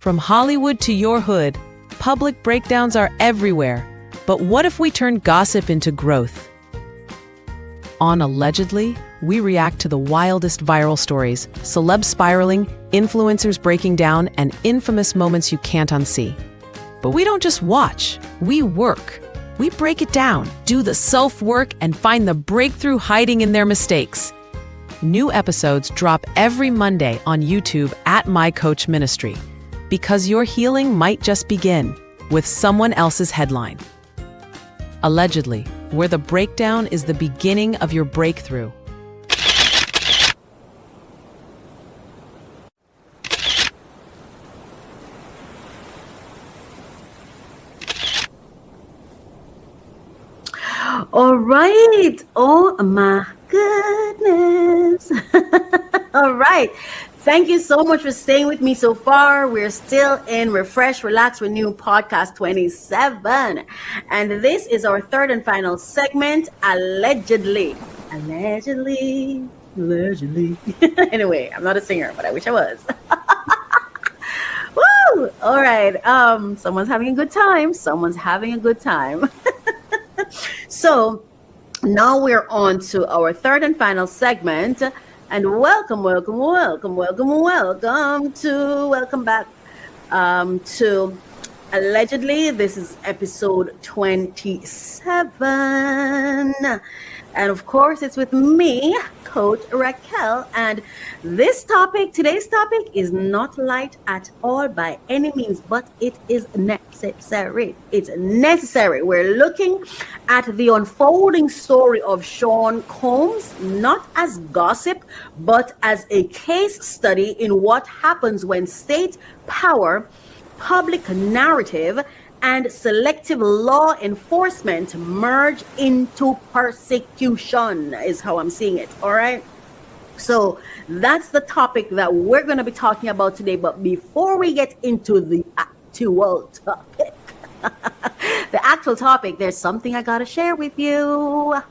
From Hollywood to your hood, public breakdowns are everywhere. But what if we turn gossip into growth? On Allegedly, we react to the wildest viral stories, celebs spiraling, influencers breaking down, and infamous moments you can't unsee. But we don't just watch, we work. We break it down, do the self-work, and find the breakthrough hiding in their mistakes. New episodes drop every Monday on YouTube at My Coach Ministry, because your healing might just begin with someone else's headline. Allegedly, where the breakdown is the beginning of your breakthrough. All right. Oh my goodness. All right. Thank you so much for staying with me so far. We're still in Refresh, Relax, Renew podcast 27. And this is our third and final segment, Allegedly. Allegedly. Anyway, I'm not a singer, but I wish I was. Woo! All right. Someone's having a good time. So now we're on to our third and final segment. And welcome back to Allegedly. This is episode 27. And of course, it's with me, Coach Raquel. And today's topic is not light at all by any means, but it is necessary. It's necessary. We're looking at the unfolding story of Sean Combs, not as gossip, but as a case study in what happens when state power, public narrative, and selective law enforcement merge into persecution, is how I'm seeing it. All right. So that's the topic that we're going to be talking about today. But before we get into the actual topic, there's something I got to share with you.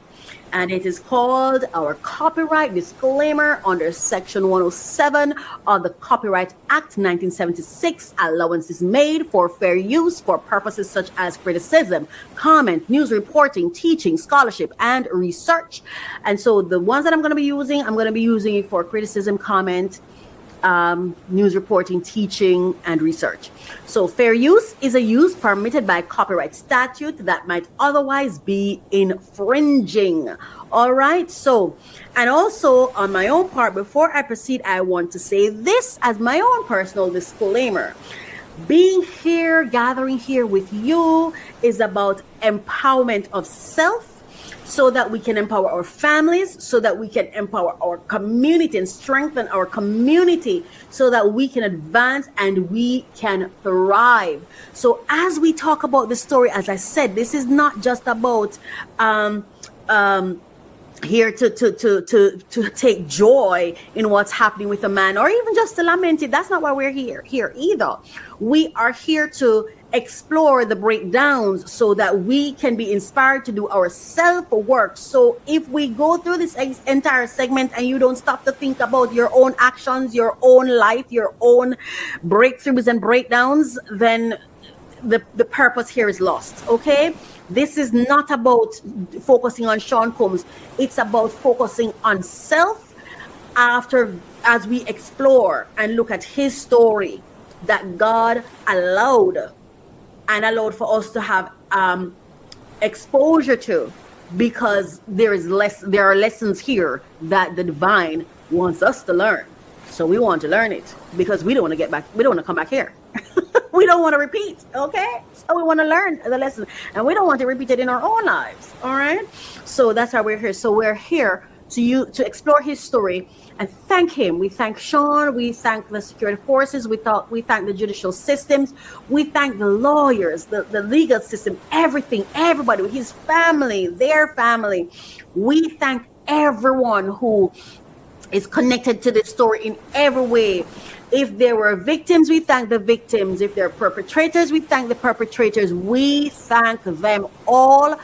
And it is called our copyright disclaimer under Section 107 of the Copyright Act 1976. Allowance is made for fair use for purposes such as criticism, comment, news reporting, teaching, scholarship, and research. And so the ones that I'm going to be using it for criticism, comment, news reporting, teaching, and research. So fair use is a use permitted by copyright statute that might otherwise be infringing. All right. So, and also on my own part, before I proceed, I want to say this as my own personal disclaimer. Being here, gathering here with you is about empowerment of self, so that we can empower our families, so that we can empower our community and strengthen our community, so that we can advance and we can thrive. So as we talk about this story, as I said, this is not just about here to take joy in what's happening with a man, or even just to lament it. That's not why we're here either. We are here to explore the breakdowns so that we can be inspired to do our self-work. So if we go through this entire segment and you don't stop to think about your own actions, your own life, your own breakthroughs and breakdowns, then the purpose here is lost. Okay, this is not about focusing on Sean Combs. It's about focusing on self as we explore and look at his story that God allowed for us to have exposure to, because there are lessons here that the divine wants us to learn. So we want to learn it because we don't want to get back. We don't want to come back here. We don't want to repeat. Okay. So we want to learn the lesson, and we don't want to repeat it in our own lives. All right. So that's why we're here. So we're here to explore his story and thank him. We thank Sean. We thank the security forces. We thank the judicial systems. We thank the lawyers, the legal system, everything, everybody, his family, their family. We thank everyone who is connected to this story in every way. If there were victims, we thank the victims. If there are perpetrators, we thank the perpetrators. We thank them all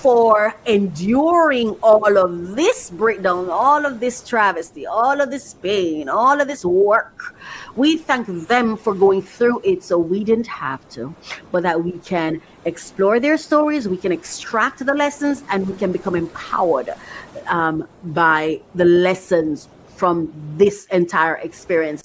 for enduring all of this breakdown, all of this travesty, all of this pain, all of this work. We thank them for going through it so we didn't have to, but that we can explore their stories, we can extract the lessons, and we can become empowered by the lessons from this entire experience.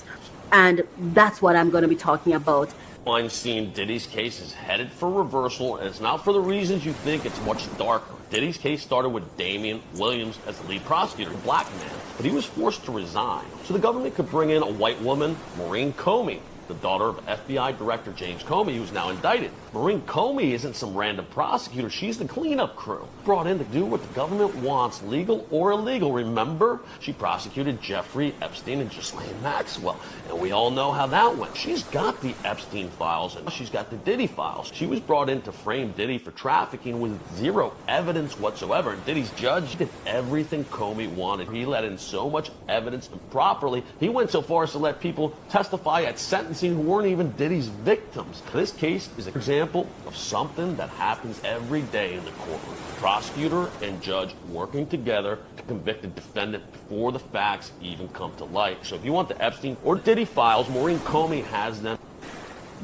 And that's what I'm going to be talking about. Weinstein Diddy's case is headed for reversal, and it's not for the reasons you think. It's much darker. Diddy's case started with Damian Williams as the lead prosecutor, a black man, but he was forced to resign so the government could bring in a white woman, Maureen Comey, the daughter of FBI Director James Comey, who's now indicted. Maureen Comey isn't some random prosecutor. She's the cleanup crew, brought in to do what the government wants, legal or illegal. Remember, she prosecuted Jeffrey Epstein and Ghislaine Maxwell, and we all know how that went. She's got the Epstein files, and she's got the Diddy files. She was brought in to frame Diddy for trafficking with zero evidence whatsoever, and Diddy's judge did everything Comey wanted. He let in so much evidence improperly, he went so far as to let people testify at sentencing who weren't even Diddy's victims. This case is an example of something that happens every day in the courtroom. Prosecutor and judge working together to convict a defendant before the facts even come to light. So if you want the Epstein or Diddy files, Maureen Comey has them.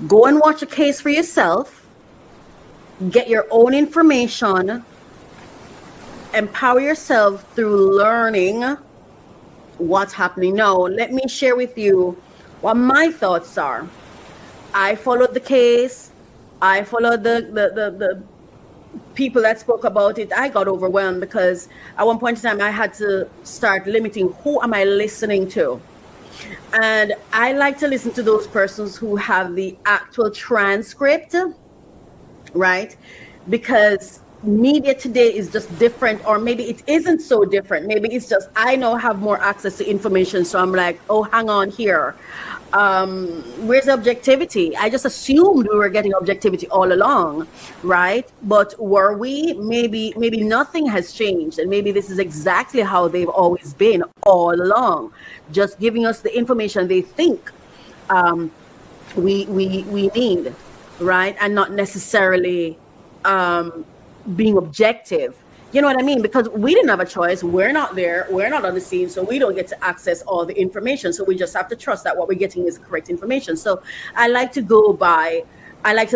Go and watch a case for yourself. Get your own information. Empower yourself through learning what's happening. Now, let me share with you what my thoughts are. I followed the case. I followed the people that spoke about it. I got overwhelmed because at one point in time I had to start limiting who am I listening to. And I like to listen to those persons who have the actual transcript, right? Because media today is just different, or maybe it isn't so different. Maybe it's just I now have more access to information, so I'm like, oh, hang on here. Where's the objectivity? I just assumed we were getting objectivity all along, right? But were we? Maybe nothing has changed, and maybe this is exactly how they've always been all along, just giving us the information they think we need, right? And not necessarily being objective. You know what I mean? Because we didn't have a choice. We're not there. We're not on the scene. So we don't get to access all the information. So we just have to trust that what we're getting is correct information. So I like to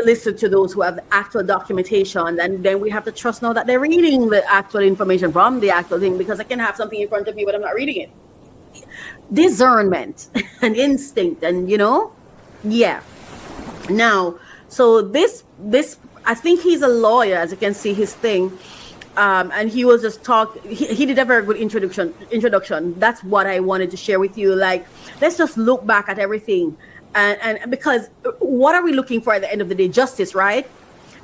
listen to those who have the actual documentation. And then we have to trust now that they're reading the actual information from the actual thing, because I can have something in front of me, but I'm not reading it. Discernment and instinct, and yeah. Now, so this, I think he's a lawyer, as you can see his thing. And he was just he did a very good introduction. That's what I wanted to share with you. Like, let's just look back at everything. And because what are we looking for at the end of the day? Justice, right?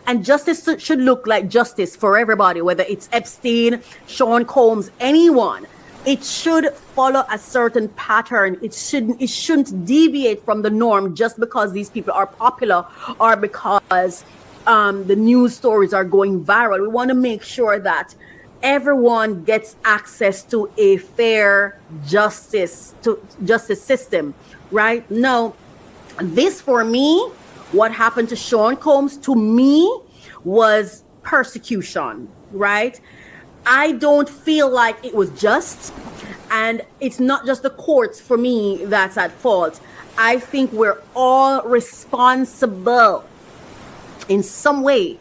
And justice should look like justice for everybody, whether it's Epstein, Sean Combs, anyone. It should follow a certain pattern. It shouldn't deviate from the norm just because these people are popular or because the news stories are going viral. We want to make sure that everyone gets access to a fair justice system, right? Now, this for me, what happened to Sean Combs, to me, was persecution, right? I don't feel like it was just, and it's not just the courts for me that's at fault. I think we're all responsible in some way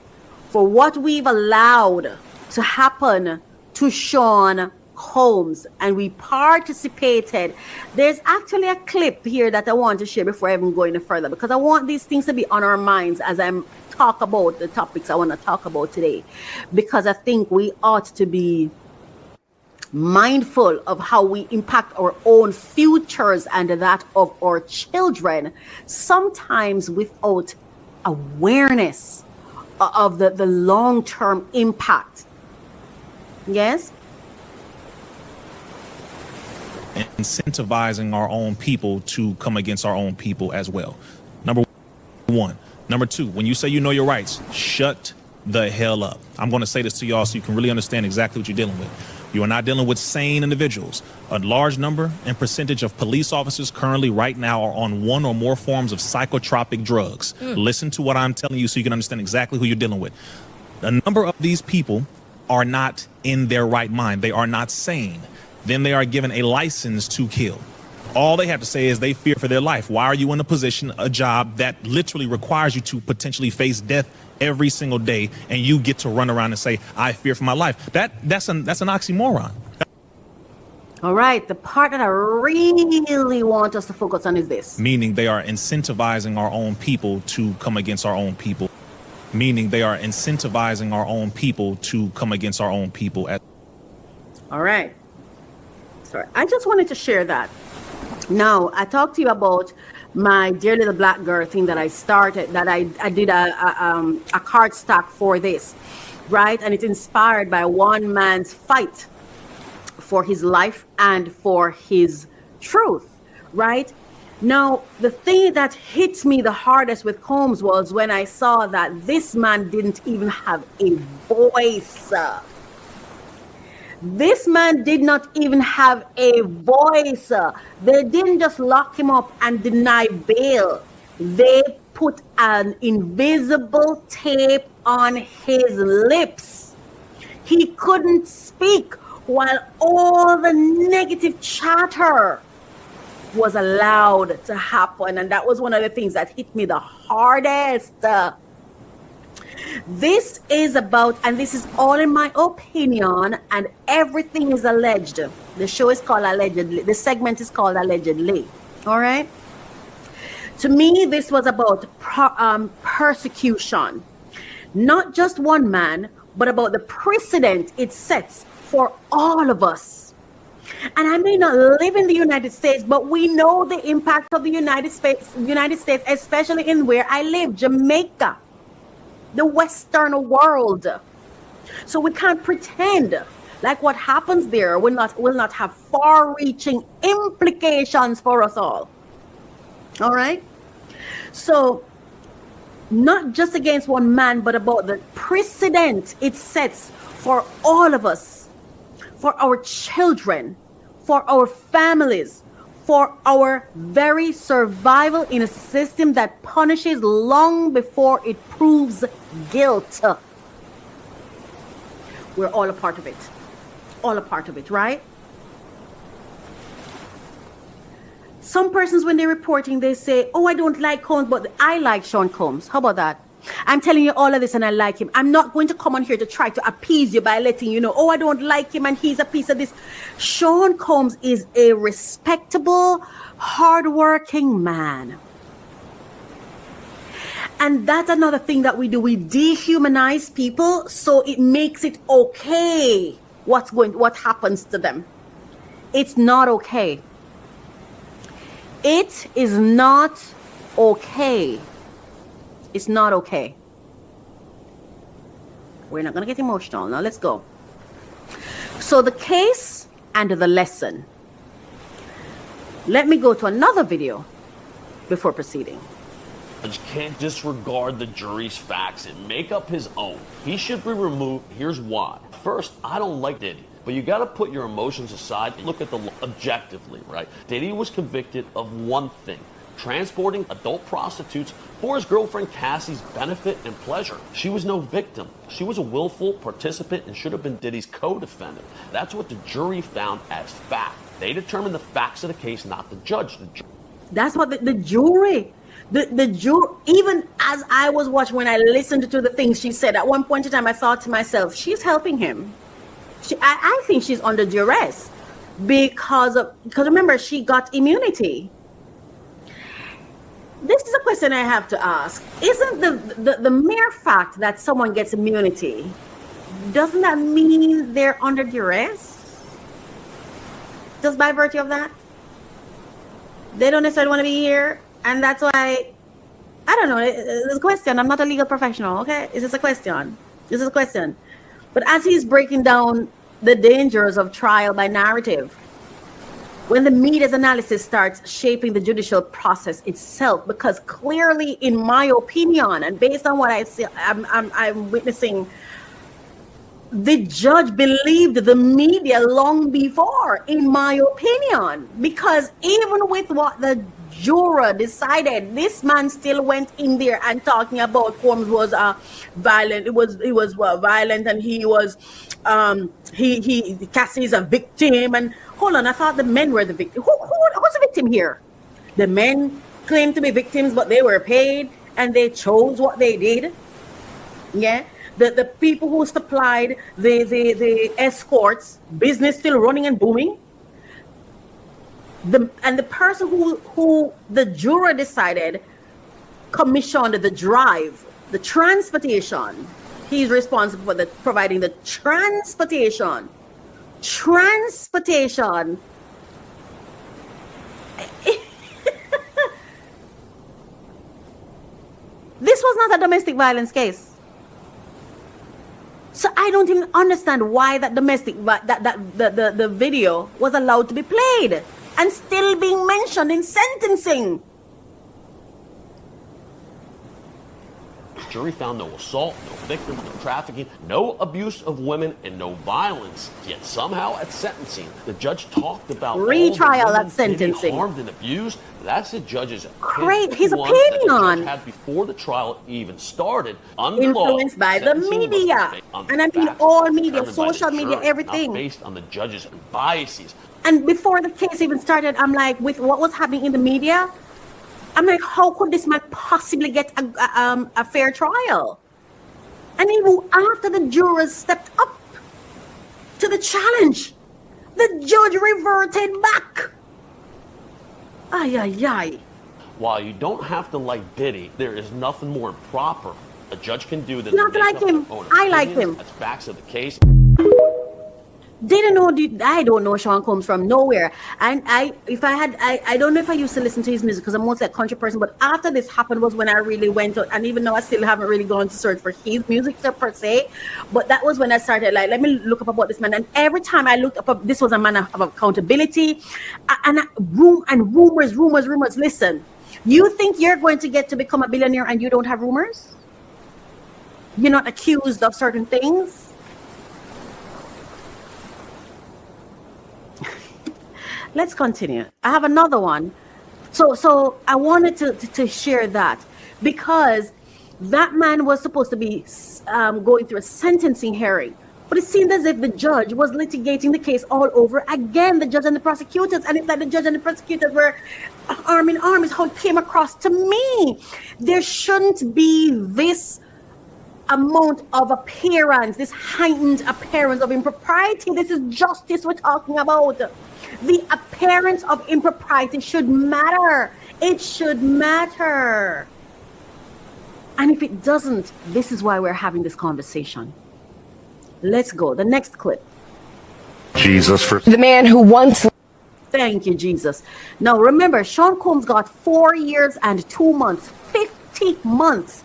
for what we've allowed to happen to Sean Combs, and we participated. There's actually a clip here that I want to share before I even go any further, because I want these things to be on our minds as I'm talk about the topics I want to talk about today, because I think we ought to be mindful of how we impact our own futures and that of our children, sometimes without awareness of the long-term impact. Yes? Incentivizing our own people to come against our own people as well. Number one. Number two, when you say you know your rights, shut the hell up. I'm going to say this to y'all so you can really understand exactly what you're dealing with. You are not dealing with sane individuals. A large number and percentage of police officers currently right now are on one or more forms of psychotropic drugs. Listen to what I'm telling you so you can understand exactly who you're dealing with. A number of these people are not in their right mind. They are not sane. Then they are given a license to kill. All they have to say is they fear for their life. Why are you in a position, a job that literally requires you to potentially face death every single day, and you get to run around and say, I fear for my life? That's an oxymoron. All right, the part that I really want us to focus on is this. Meaning they are incentivizing our own people to come against our own people. Meaning they are incentivizing our own people to come against our own people. All right. Sorry, I just wanted to share that. Now, I talked to you about my Dear Little Black Girl thing that I started, that I did a card stock for this, right? And it's inspired by one man's fight for his life and for his truth, right? Now, the thing that hit me the hardest with Combs was when I saw that this man didn't even have a voice. This man did not even have a voice. They didn't just lock him up and deny bail. They put an invisible tape on his lips. He couldn't speak while all the negative chatter was allowed to happen. And that was one of the things that hit me the hardest. This is about, and this is all in my opinion, and everything is alleged. The show is called Allegedly. The segment is called Allegedly. All right. To me, this was about persecution. Not just one man, but about the precedent it sets for all of us. And I may not live in the United States, but we know the impact of the United States, especially in where I live, Jamaica, the Western world. So we can't pretend like what happens there will not have far-reaching implications for us all. All right. So not just against one man, but about the precedent it sets for all of us, for our children, for our families, for our very survival in a system that punishes long before it proves guilt. We're all a part of it. All a part of it, right? Some persons, when they're reporting, they say, oh, I don't like Combs, but I like Sean Combs. How about that? I'm telling you all of this and I like him. I'm not going to come on here to try to appease you by letting you know, oh, I don't like him and he's a piece of this. Sean Combs is a respectable, hardworking man. And that's another thing that we do. We dehumanize people so it makes it okay what happens to them. It's not okay. It is not okay. It's not okay. We're not going to get emotional. Now let's go. So the case and the lesson. Let me go to another video before proceeding. Judge can't disregard the jury's facts and make up his own. He should be removed. Here's why. First, I don't like Diddy, but you got to put your emotions aside and look at the law objectively, right? Diddy was convicted of one thing: transporting adult prostitutes for his girlfriend Cassie's benefit and pleasure. She was no victim. She was a willful participant and should have been Diddy's co-defendant. That's what the jury found as fact. They determined the facts of the case, not the judge. That's what the jury, the jury, even as I was watching, when I listened to the things she said, at one point in time, I thought to myself, she's helping him. I think she's under duress because remember, she got immunity. This is a question I have to ask. Isn't the mere fact that someone gets immunity, doesn't that mean they're under duress? Just by virtue of that? They don't necessarily want to be here. And that's why, I don't know, it's a question. I'm not a legal professional, okay? It's just a question. This is a question. But as he's breaking down the dangers of trial by narrative, when the media's analysis starts shaping the judicial process itself, because clearly, in my opinion, and based on what I see, I'm witnessing, the judge believed the media long before, in my opinion, because even with what the juror decided, this man still went in there and talking about Combs was violent. It was violent, and he was Cassie is a victim. And hold on, I thought the men were the victim. Who's the victim here? The men claimed to be victims, but they were paid and they chose what they did. Yeah. The people who supplied the escorts, business still running and booming. The person who the juror decided commissioned the drive, the transportation. He's responsible for providing the transportation. Transportation. This was not a domestic violence case. So I don't even understand why that the video was allowed to be played and still being mentioned in sentencing. Jury found no assault, no victim, no trafficking, no abuse of women, and no violence. Yet somehow at sentencing, the judge talked about retrial all the at sentencing, harmed and abused. That's the judge's great. His one that the opinion judge had before the trial even started. Influenced by the media, and I mean all media, social media, everything, not based on the judge's biases. And before the case even started, I'm like, with what was happening in the media, I'm like, how could this man possibly get a fair trial? And even after the jurors stepped up to the challenge, the judge reverted back. Ay, ay, ay. While you don't have to like Diddy, there is nothing more improper a judge can do than not like him. I like him. That's facts of the case. Didn't know. I don't know Sean Combs from nowhere. And I don't know if I used to listen to his music because I'm mostly a country person. But after this happened was when I really went to, and even though I still haven't really gone to search for his music per se, but that was when I started like, let me look up about this man. And every time I looked up, this was a man of accountability, and rumors. Listen, you think you're going to get to become a billionaire and you don't have rumors? You're not accused of certain things? Let's continue. I have another one. So I wanted to share that because that man was supposed to be going through a sentencing hearing, but it seemed as if the judge was litigating the case all over again, the judge and the prosecutors. And it's like the judge and the prosecutors were arm in arm, is how it came across to me. There shouldn't be this amount of appearance, this heightened appearance of impropriety. This is justice we're talking about. The appearance of impropriety should matter. It should matter. And if it doesn't, this is why we're having this conversation. Let's go. The next clip. Jesus for the man who once. Thank you, Jesus. Now remember, Sean Combs got 4 years and 2 months, 50 months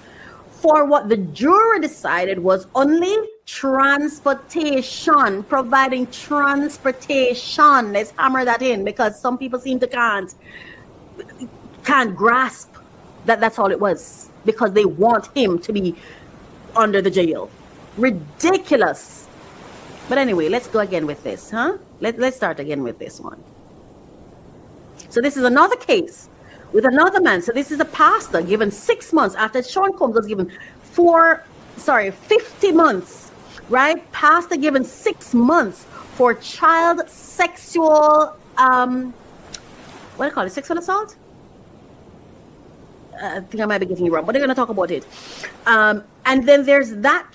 for what the jury decided was only transportation, providing transportation. Let's hammer that in because some people seem to can't grasp that that's all it was because they want him to be under the jail. Ridiculous. But anyway, let's go again with this, huh? Let's start again with this one. So this is another case with another man. So this is a pastor given 6 months after Sean Combs was given 50 months, right? Pastor given 6 months for child sexual, what do you call it? Sexual assault? I think I might be getting it wrong, but they're going to talk about it. And then there's that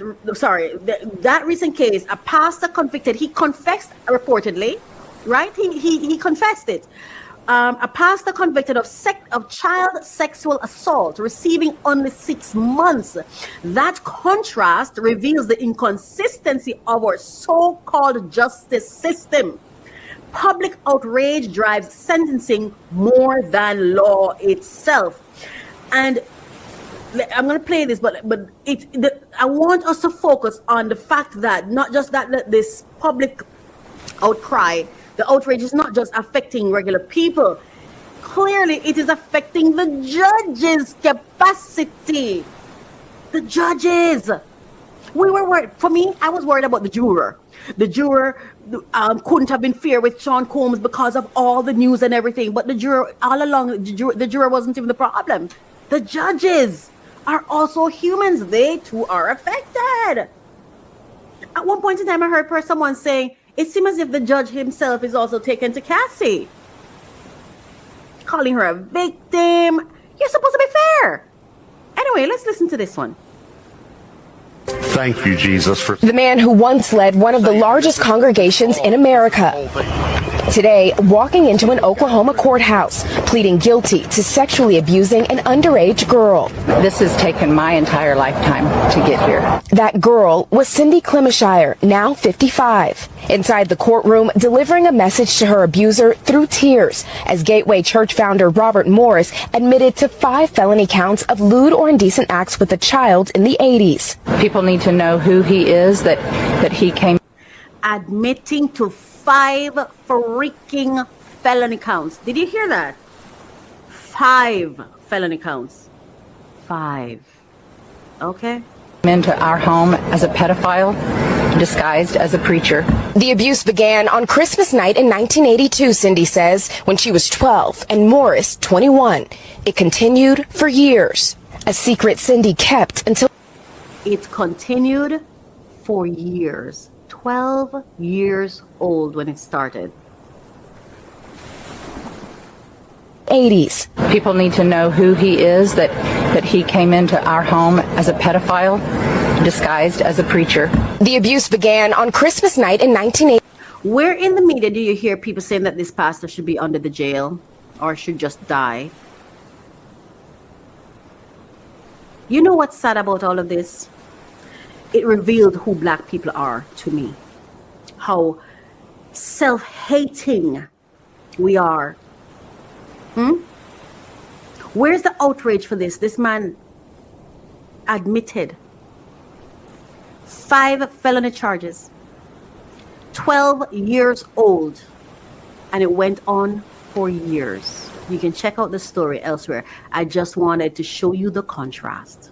recent case, a pastor convicted. He confessed reportedly, right? He confessed it. A pastor convicted of child sexual assault, receiving only 6 months. That contrast reveals the inconsistency of our so-called justice system. Public outrage drives sentencing more than law itself. And I'm going to play this, but I want us to focus on the fact that not just that this public outcry, the outrage is not just affecting regular people. Clearly, it is affecting the judges' capacity. The judges. We were worried. For me, I was worried about the juror. The juror couldn't have been fair with Sean Combs because of all the news and everything. But the juror, all along, the juror wasn't even the problem. The judges are also humans. They too are affected. At one point in time, I heard someone saying, it seems as if the judge himself is also taken to Cassie, calling her a victim. You're supposed to be fair. Anyway, let's listen to this one. Thank you, Jesus, for The man who once led one of the largest congregations in America. Today, walking into an Oklahoma courthouse, pleading guilty to sexually abusing an underage girl. This has taken my entire lifetime to get here. That girl was Cindy Clemishire, now 55. Inside the courtroom, delivering a message to her abuser through tears, as Gateway Church founder Robert Morris admitted to 5 felony counts of lewd or indecent acts with a child in the 80s. People need to know who he is, that he came. Admitting to 5 freaking felony counts. Did you hear that? 5 felony counts. 5. Okay. Into our home as a pedophile, disguised as a preacher. The abuse began on Christmas night in 1982, Cindy says, when she was 12 and Morris 21. It continued for years, a secret Cindy kept until It continued for years. 12 years old when it started. 80s. People need to know who he is, that he came into our home as a pedophile, disguised as a preacher. The abuse began on Christmas night in 1980. Where in the media do you hear people saying that this pastor should be under the jail or should just die? You know what's sad about all of this? It revealed who black people are to me. How self-hating we are. Where's the outrage for this? This man admitted 5 felony charges, 12 years old, and it went on for years. You can check out the story elsewhere. I just wanted to show you the contrast.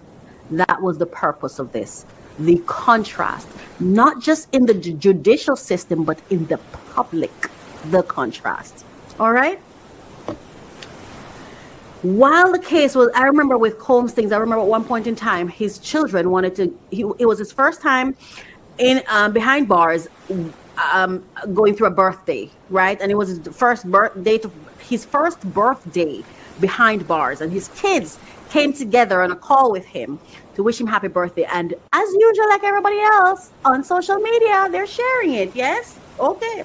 That was the purpose of this. The contrast, not just in the judicial system, but in the public, the contrast. All right? While the case was, I remember with Combs things, I remember at one point in time, his children wanted to, it was his first time in behind bars, going through a birthday, right? And it was his first birthday behind bars, and his kids came together on a call with him to wish him happy birthday. And as usual, like everybody else on social media, they're sharing it. Yes? Okay.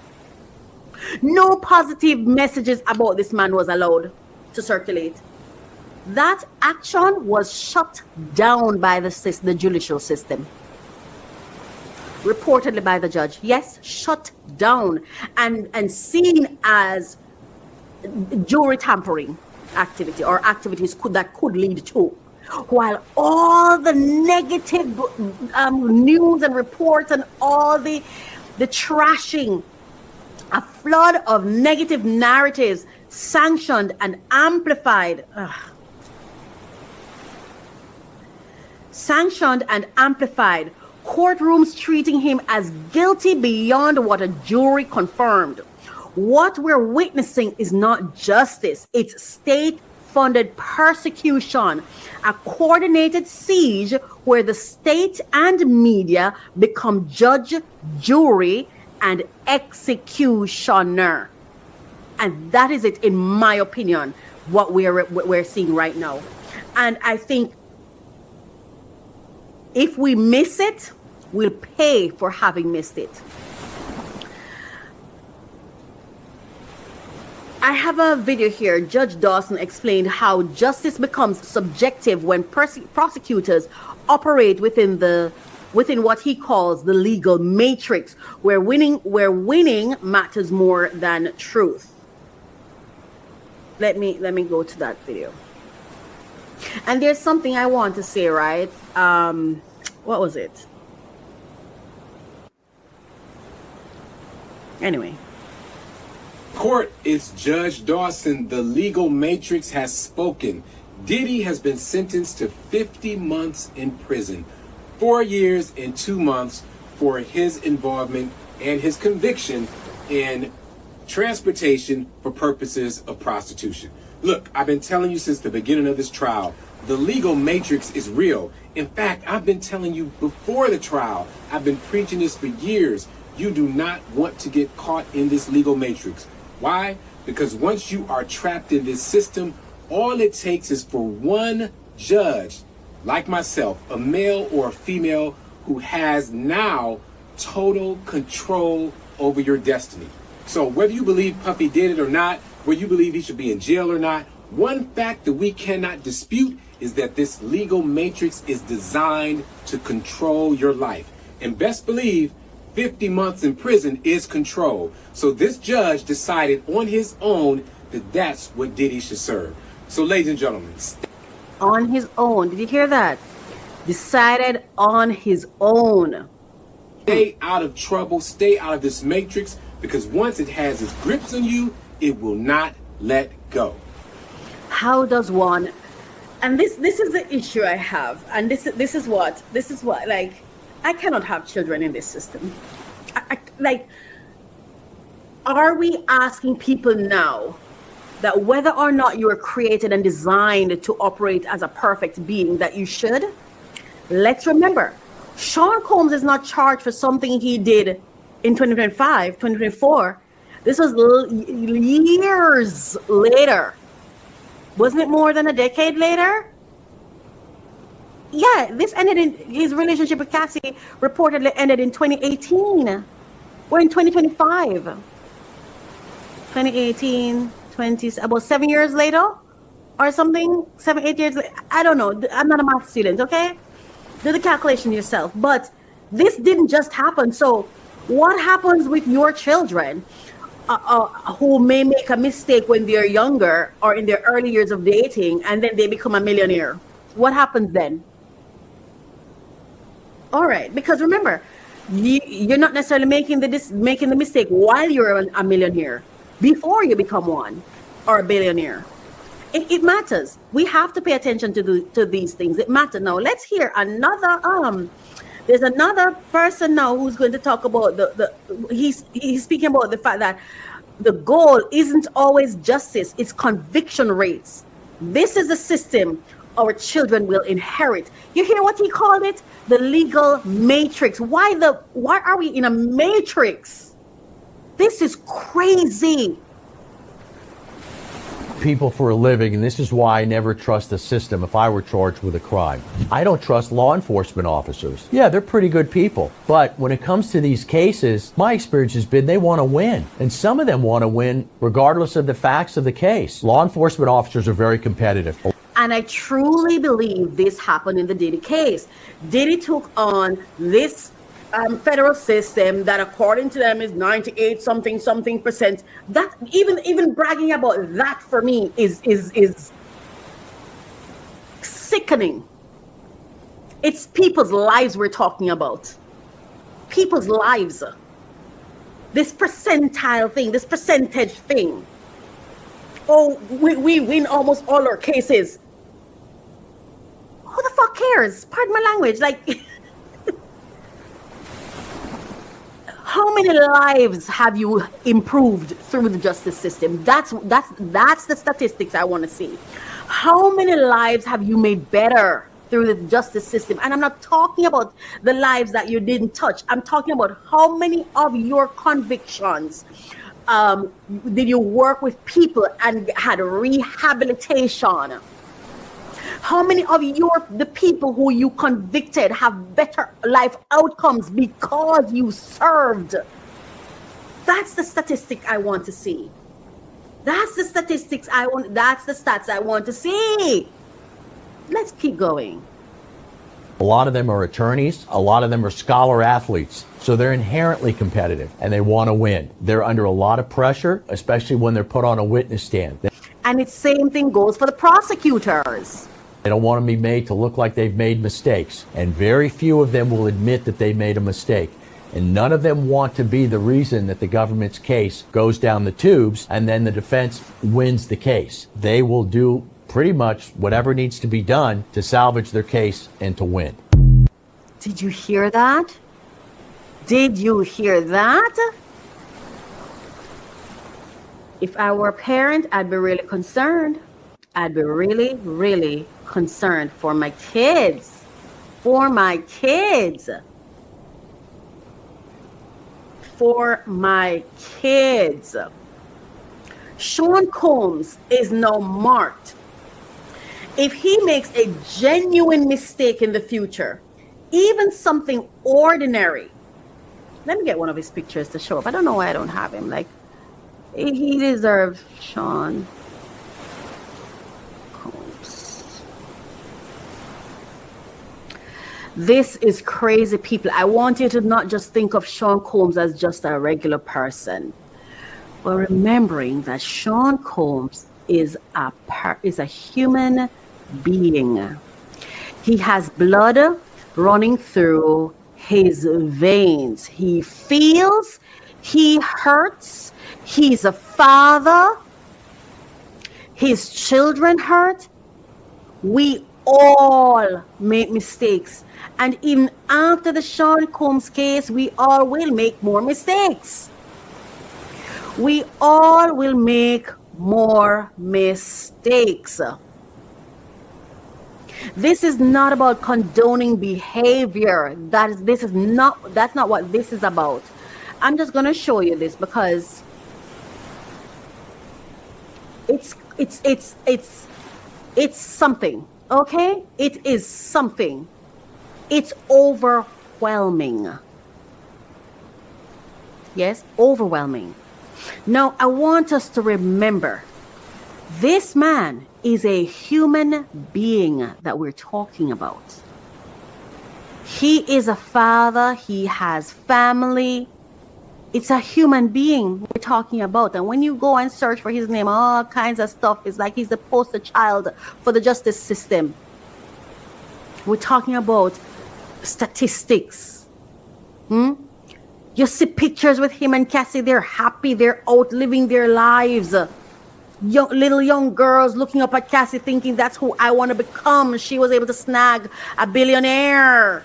No positive messages about this man was allowed to circulate. That action was shut down by the judicial system. Reportedly by the judge. Yes, shut down and seen as jury tampering activity or activities that could lead to. While all the negative news and reports and all the trashing, a flood of negative narratives sanctioned and amplified. Sanctioned and amplified. Courtrooms treating him as guilty beyond what a jury confirmed. What we're witnessing is not justice. It's state-funded persecution, a coordinated siege where the state and media become judge, jury, and executioner. And that is it, in my opinion, what we're seeing right now. And I think if we miss it, we'll pay for having missed it. I have a video here. Judge Dawson explained how justice becomes subjective when prosecutors operate within what he calls the legal matrix, where winning matters more than truth. Let me go to that video. And there's something I want to say, right? What was it? Anyway. Court, it's Judge Dawson. The legal matrix has spoken. Diddy has been sentenced to 50 months in prison. 4 years and 2 months for his involvement and his conviction in transportation for purposes of prostitution. Look, I've been telling you since the beginning of this trial, the legal matrix is real. In fact, I've been telling you before the trial, I've been preaching this for years. You do not want to get caught in this legal matrix. Why? Because once you are trapped in this system, all it takes is for one judge, like myself, a male or a female, who has now total control over your destiny. So whether you believe Puffy did it or not, whether you believe he should be in jail or not, one fact that we cannot dispute is that this legal matrix is designed to control your life. And best believe 50 months in prison is control. So this judge decided on his own that that's what Diddy should serve. So ladies and gentlemen, On his own. Did you hear that? Decided on his own. stay out of trouble, stay out of this matrix, because once it has its grips on you, it will not let go. How does one, and this is the issue I have, and this is what like, I cannot have children in this system. Like, are we asking people now that whether or not you are created and designed to operate as a perfect being, that you should? Let's remember, Sean Combs is not charged for something he did in 2025, 2024. This was years later. Wasn't it more than a decade later? Yeah, this ended in, his relationship with Cassie reportedly ended in 2018. We're in 2025. 2018, about 7 years later or something, 7-8 years later. I don't know. I'm not a math student, okay? Do the calculation yourself. But this didn't just happen. So what happens with your children who may make a mistake when they're younger or in their early years of dating, and then they become a millionaire? What happens then? All right, because remember, you're not necessarily making the mistake while you're a millionaire, before you become one or a billionaire. It matters. We have to pay attention to these things. It matters. Now let's hear another. There's another person now who's going to talk about he's speaking about the fact that the goal isn't always justice, it's conviction rates. This is a system our children will inherit. You hear what he called it? The legal matrix. Why are we in a matrix? This is crazy. People for a living, and this is why I never trust the system if I were charged with a crime. I don't trust law enforcement officers. Yeah, they're pretty good people. But when it comes to these cases, my experience has been they want to win. And some of them want to win regardless of the facts of the case. Law enforcement officers are very competitive. And I truly believe this happened in the Diddy case. Diddy took on this federal system that, according to them, is 98 something percent. That even bragging about that for me is sickening. It's people's lives we're talking about. People's lives. This percentile thing, this percentage thing. Oh, we win almost all our cases. Who the fuck cares? Pardon my language. Like, how many lives have you improved through the justice system? That's the statistics I want to see. How many lives have you made better through the justice system? And I'm not talking about the lives that you didn't touch. I'm talking about how many of your convictions did you work with people and had rehabilitation? How many of the people who you convicted have better life outcomes because you served? That's the statistic I want to see. That's the statistics that's the stats I want to see. Let's keep going. A lot of them are attorneys. A lot of them are scholar athletes. So they're inherently competitive and they want to win. They're under a lot of pressure, especially when they're put on a witness stand. And the same thing goes for the prosecutors. They don't want to be made to look like they've made mistakes. And very few of them will admit that they made a mistake. And none of them want to be the reason that the government's case goes down the tubes and then the defense wins the case. They will do pretty much whatever needs to be done to salvage their case and to win. Did you hear that? Did you hear that? If I were a parent, I'd be really concerned. I'd be really, really concerned for my kids. For my kids. For my kids. Sean Combs is now marked. If he makes a genuine mistake in the future, even something ordinary. Let me get one of his pictures to show up. I don't know why I don't have him. Like, he deserves Sean Combs. This is crazy, people. I want you to not just think of Sean Combs as just a regular person, but remembering that Sean Combs is a human being. He has blood running through his veins. He feels, he hurts, he's a father, his children hurt. We all make mistakes. And even after the Sean Combs case, we all will make more mistakes. We all will make more mistakes. This is not about condoning behavior. That's not what this is about. I'm just going to show you this because it's something, okay? It is something. It's overwhelming. Yes, overwhelming. Now, I want us to remember this man is a human being that we're talking about. He is a father. He has family. It's a human being we're talking about. And when you go and search for his name, all kinds of stuff, it's like he's the poster child for the justice system. We're talking about statistics. You see pictures with him and Cassie. They're happy. They're out living their lives. Little young girls looking up at Cassie thinking that's who I want to become. She was able to snag a billionaire.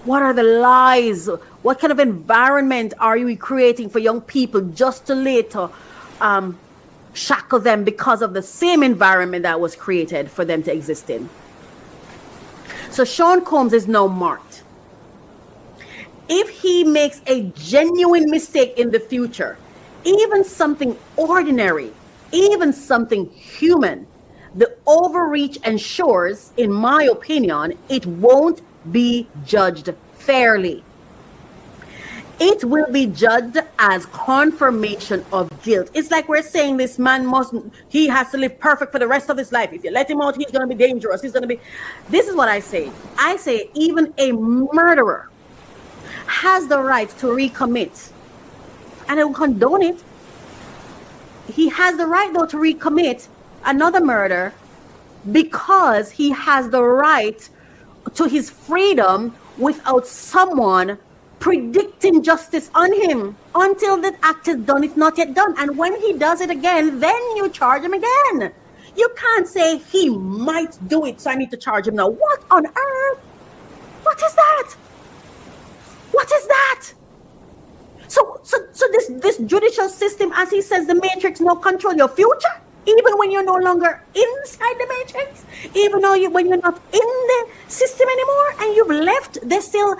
What are the lies? What kind of environment are you creating for young people just to later shackle them because of the same environment that was created for them to exist in? So Sean Combs is now marked. If he makes a genuine mistake in the future, even something ordinary, even something human, the overreach ensures, in my opinion, it won't be judged fairly. It will be judged as confirmation of guilt. It's like we're saying this man he has to live perfect for the rest of his life. If you let him out, he's going to be dangerous. This is what I say. I say even a murderer has the right to recommit. And I will condone it. He has the right, though, to recommit another murder because he has the right to his freedom without someone predicting justice on him until the act is done. It's not yet done. And when he does it again, then you charge him again. You can't say he might do it, so I need to charge him now. What on earth? What is that? What is that? So this judicial system, as he says, the matrix now control your future, even when you're no longer inside the matrix, even though when you're not in the system anymore, and you've left, they're still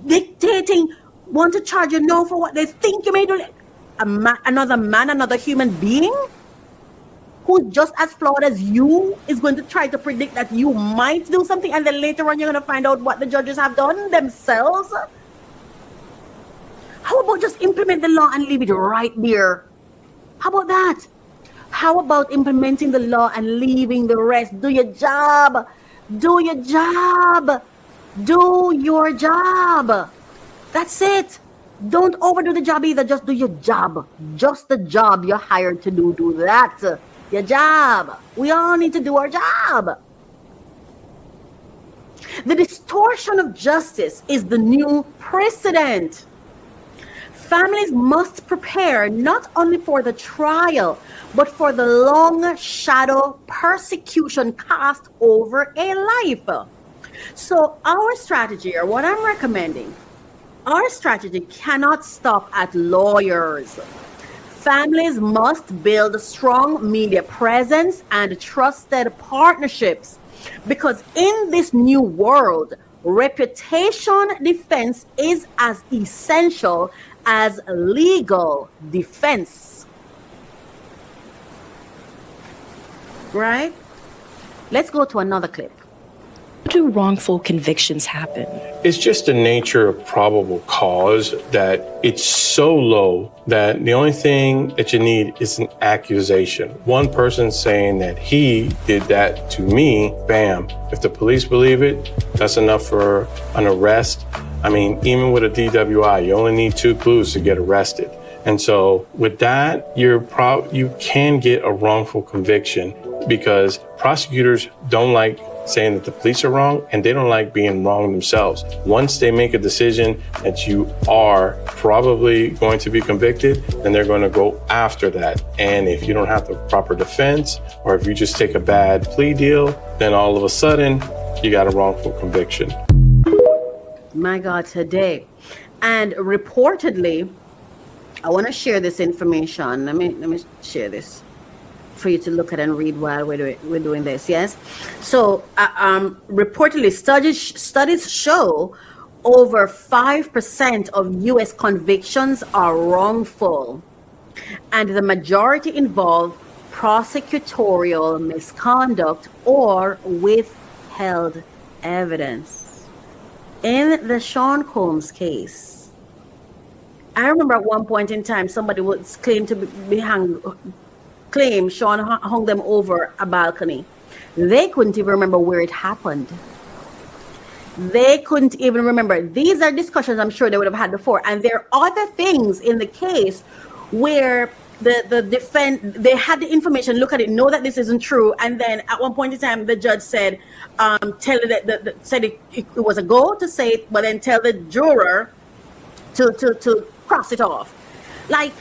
dictating, want to charge you now for what they think you may do. Another human being who's just as flawed as you is going to try to predict that you might do something, and then later on you're going to find out what the judges have done themselves. How about just implement the law and leave it right there? How about that? How about implementing the law and leaving the rest? Do your job. Do your job. Do your job. That's it. Don't overdo the job either. Just do your job. Just the job you're hired to do. Do that. Your job. We all need to do our job. The distortion of justice is the new precedent. Families must prepare not only for the trial, but for the long shadow persecution cast over a life. So our strategy, or what I'm recommending, our strategy cannot stop at lawyers. Families must build strong media presence and trusted partnerships, because in this new world, reputation defense is as essential as legal defense. Right? Let's go to another clip. How do wrongful convictions happen? It's just the nature of probable cause that it's so low that the only thing that you need is an accusation. One person saying that he did that to me, bam. If the police believe it, that's enough for an arrest. I mean, even with a DWI, you only need 2 clues to get arrested. And so with that, you can get a wrongful conviction because prosecutors don't like saying that the police are wrong, and they don't like being wrong themselves. Once they make a decision that you are probably going to be convicted, then they're going to go after that. And if you don't have the proper defense, or if you just take a bad plea deal, then all of a sudden you got a wrongful conviction. My God, today. And reportedly, I want to share this information. Let me share this for you to look at and read while we're doing this. Yes. So reportedly, studies show over 5% of U.S. convictions are wrongful, and the majority involve prosecutorial misconduct or withheld evidence. In the Sean Combs case, I remember at one point in time somebody would claim to be claim Sean hung them over a balcony. They couldn't even remember where it happened. They couldn't even remember. These are discussions I'm sure they would have had before. And there are other things in the case where the defense, they had the information, look at it, know that this isn't true. And then at one point in time, the judge said, said it was a go to say it, but then tell the juror to cross it off. Like,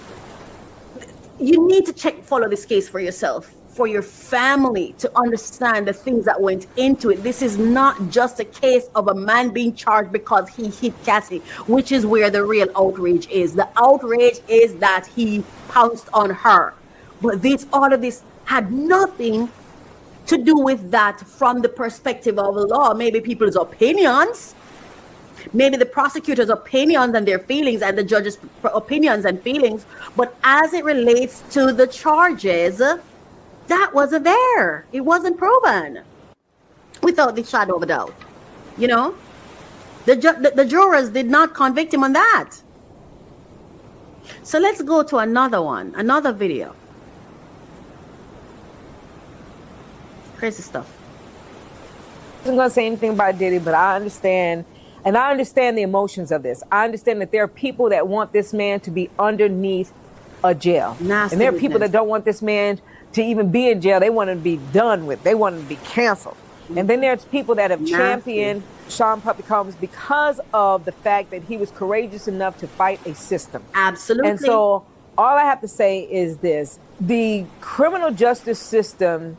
you need to follow this case for yourself, for your family, to understand the things that went into it. This is not just a case of a man being charged because he hit Cassie, which is where the real outrage is. The outrage is that he pounced on her. But all of this had nothing to do with that from the perspective of the law. Maybe people's opinions, maybe the prosecutor's opinions and their feelings, and the judge's opinions and feelings. But as it relates to the charges, that wasn't there. It wasn't proven without the shadow of a doubt. You know, the jurors did not convict him on that. So let's go to another video. Crazy stuff. I wasn't going to say anything about Diddy, but I understand. And I understand the emotions of this. I understand that there are people that want this man to be underneath a jail. Nasty and there are people that don't want this man to even be in jail. They want him to be done with. They want him to be canceled. And then there's people that have championed Sean Puppy Combs because of the fact that he was courageous enough to fight a system. Absolutely. And so all I have to say is this. The criminal justice system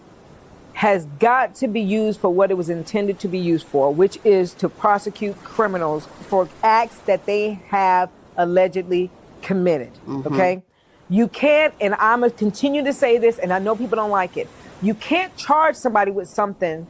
has got to be used for what it was intended to be used for, which is to prosecute criminals for acts that they have allegedly committed. Okay? You can't, and I'm going to continue to say this, and I know people don't like it. You can't charge somebody with something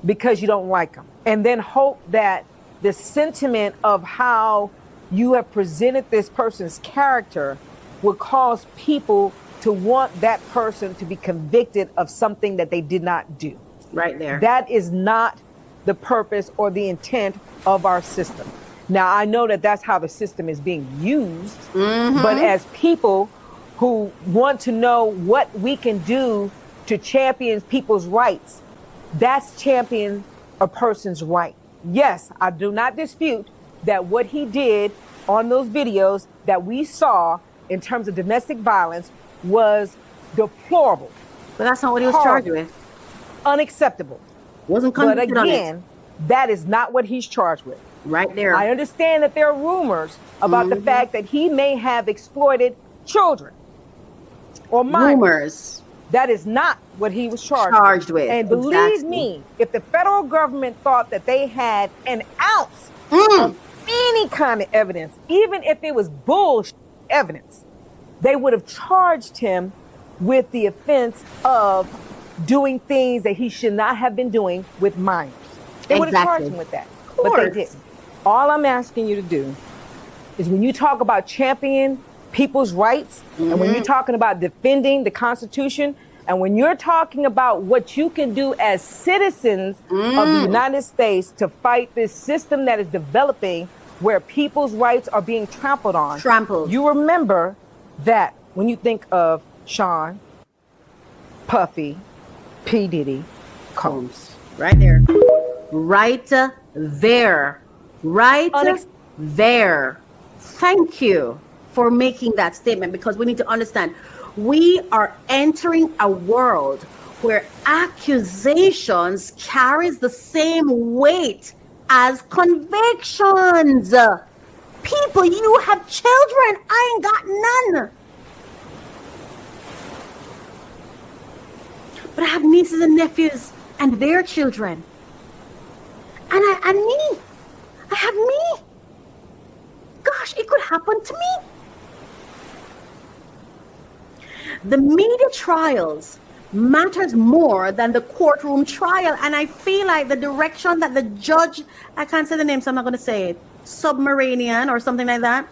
because you don't like them, and then hope that the sentiment of how you have presented this person's character will cause people to want that person to be convicted of something that they did not do. Right there. That is not the purpose or the intent of our system. Now, I know that that's how the system is being used, but as people who want to know what we can do to champion people's rights, that's champion a person's right. Yes, I do not dispute that what he did on those videos that we saw in terms of domestic violence was deplorable. But that's not what he was charged with. Unacceptable. Wasn't convicted But again, that is not what he's charged with. Right there. I understand that there are rumors about the fact that he may have exploited children or minors. Rumors. That is not what he was charged with. And believe me, if the federal government thought that they had an ounce of any kind of evidence, even if it was bullshit evidence, they would have charged him with the offense of doing things that he should not have been doing with minors. They would have charged him with that, but they didn't. All I'm asking you to do is, when you talk about championing people's rights, and when you're talking about defending the Constitution, and when you're talking about what you can do as citizens of the United States to fight this system that is developing where people's rights are being trampled on, you remember that when you think of Sean, Puffy, P. Diddy, Combs. Right there. Right there. Right there. Thank you for making that statement, because we need to understand we are entering a world where accusations carries the same weight as convictions. People, you have children. I ain't got none. But I have nieces and nephews and their children. And me. I have me. Gosh, it could happen to me. The media trials matters more than the courtroom trial. And I feel like the direction that the judge, I can't say the name, so I'm not going to say it, Submarinian or something like that.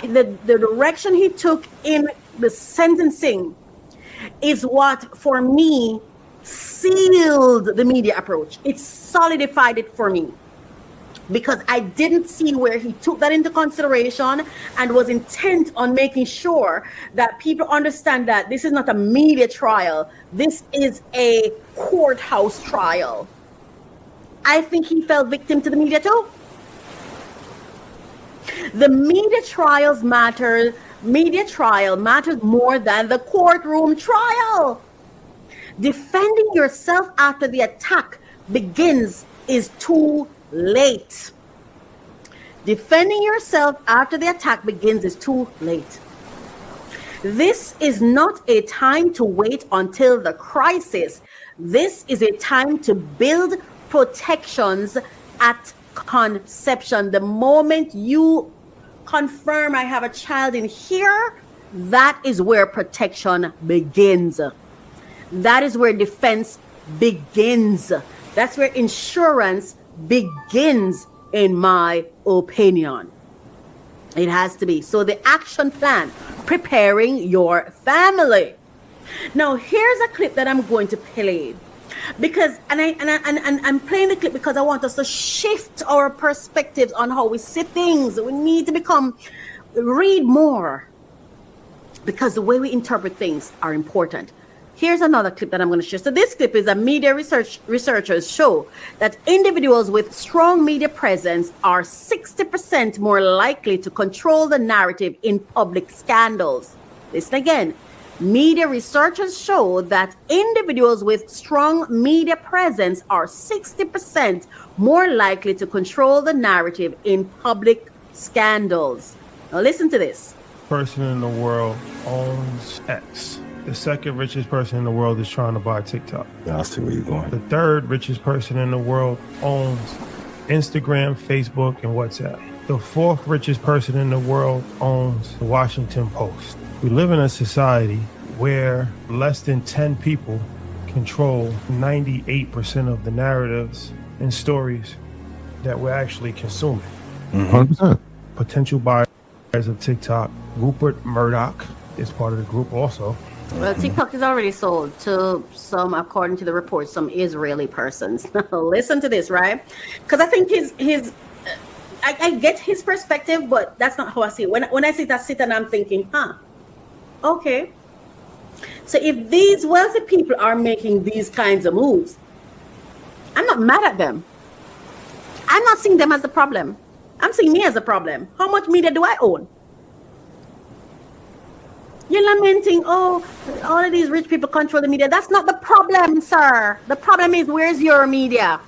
The direction he took in the sentencing is what, for me, sealed the media approach. It solidified it for me, because I didn't see where he took that into consideration and was intent on making sure that people understand that this is not a media trial. This is a courthouse trial. I think he fell victim to the media too. The media trial matters more than the courtroom trial. Defending yourself after the attack is too late. Defending yourself after the attack is too late. This is not a time to wait until the crisis. This is a time to build protections at conception. The moment you confirm I have a child in here, that is where protection begins. That is where defense begins. That's where insurance begins, in my opinion. It has to be. So the action plan, preparing your family. Now, here's a clip that I'm going to play, because I'm playing the clip because I want us to shift our perspectives on how we see things. We need to read more, because the way we interpret things are important. Here's another clip that I'm going to share. So this clip is a media researchers show that individuals with strong media presence are 60% more likely to control the narrative in public scandals. Listen again. Media researchers show that individuals with strong media presence are 60% more likely to control the narrative in public scandals. Now listen to this. Person in the world owns X. The second richest person in the world is trying to buy TikTok. I see where you're going. The third richest person in the world owns Instagram, Facebook, and WhatsApp. The fourth richest person in the world owns the Washington Post. We live in a society where less than 10 people control 98% of the narratives and stories that we're actually consuming. 100%. Potential buyers of TikTok. Rupert Murdoch is part of the group also. Well, TikTok is already sold to some, according to the report, some Israeli persons. Listen to this, right? Because I think I get his perspective, but that's not how I see it. When I sit and I'm thinking, okay. So if these wealthy people are making these kinds of moves, I'm not mad at them. I'm not seeing them as the problem. I'm seeing me as a problem. How much media do I own? You're lamenting, oh, all of these rich people control the media. That's not the problem, sir. The problem is, where's your media?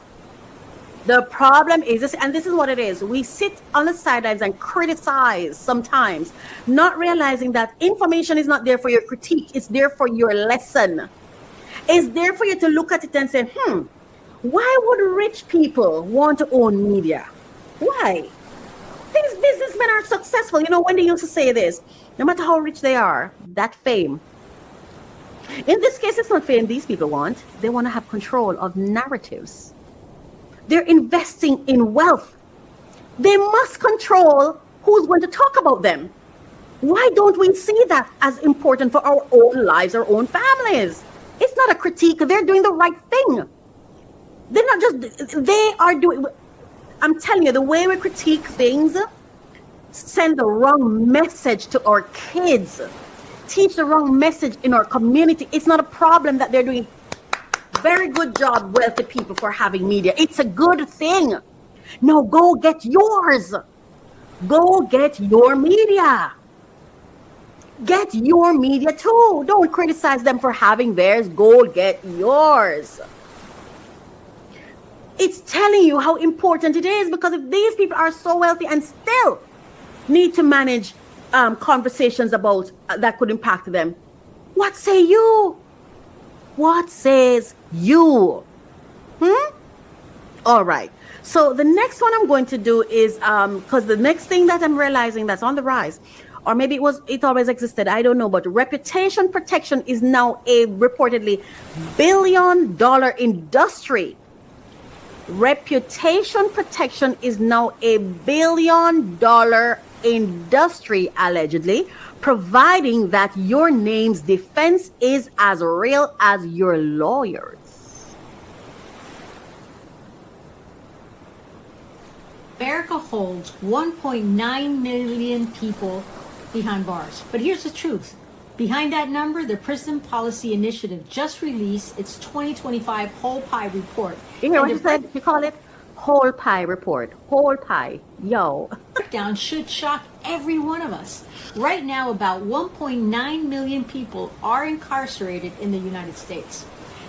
The problem is this, and this is what it is. We sit on the sidelines and criticize sometimes, not realizing that information is not there for your critique, it's there for your lesson. It's there for you to look at it and say, why would rich people want to own media? Why? These businessmen are successful. You know, when they used to say this, no matter how rich they are, that fame. In this case, it's not fame these people want. They want to have control of narratives. They're investing in wealth. They must control who's going to talk about them. Why don't we see that as important for our own lives, our own families? It's not a critique. They're doing the right thing. They're not just, they are doing, I'm telling you, the way we critique things, send the wrong message to our kids, teach the wrong message in our community. It's not a problem that they're doing. Very good job, wealthy people, for having media. It's a good thing. No, go get yours. Go get your media. Get your media too. Don't criticize them for having theirs. Go get yours. It's telling you how important it is, because if these people are so wealthy and still need to manage conversations about that could impact them, what say you? What says you? All right. So the next one I'm going to do is because the next thing that I'm realizing that's on the rise, or maybe it always existed, I don't know, but reputation protection is now a reportedly $1 billion industry. Reputation protection is now a $1 billion industry, allegedly, providing that your name's defense is as real as your lawyers. America holds 1.9 million people behind bars. But here's the truth. Behind that number, the Prison Policy Initiative just released its 2025 Whole Pie Report. You hear what you said? You call it Whole Pie Report. Whole Pie. Yo. Breakdown should shock every one of us. Right now, about 1.9 million people are incarcerated in the United States.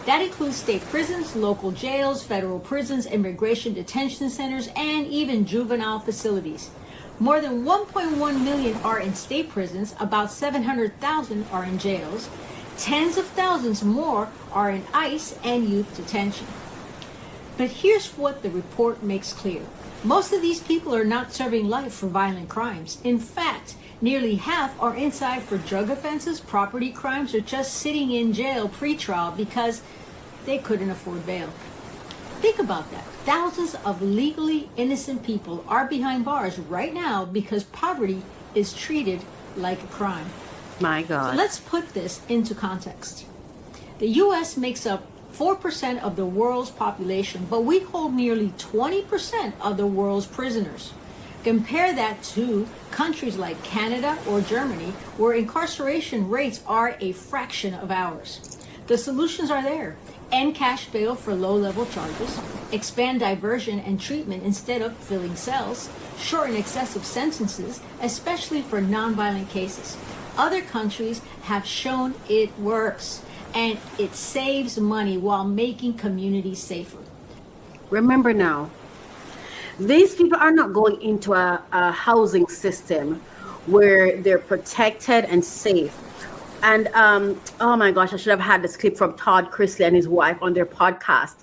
That includes state prisons, local jails, federal prisons, immigration detention centers, and even juvenile facilities. More than 1.1 million are in state prisons, about 700,000 are in jails, tens of thousands more are in ICE and youth detention. But here's what the report makes clear. Most of these people are not serving life for violent crimes. In fact, nearly half are inside for drug offenses, property crimes, or just sitting in jail pre-trial because they couldn't afford bail. Think about that. Thousands of legally innocent people are behind bars right now because poverty is treated like a crime. My God. So let's put this into context. The U.S. makes up 4% of the world's population, but we hold nearly 20% of the world's prisoners. Compare that to countries like Canada or Germany, where incarceration rates are a fraction of ours. The solutions are there. End cash bail for low-level charges, expand diversion and treatment instead of filling cells, shorten excessive sentences, especially for nonviolent cases. Other countries have shown it works, and it saves money while making communities safer. Remember now, these people are not going into a housing system where they're protected and safe. And oh my gosh, I should have had this clip from Todd Chrisley and his wife on their podcast.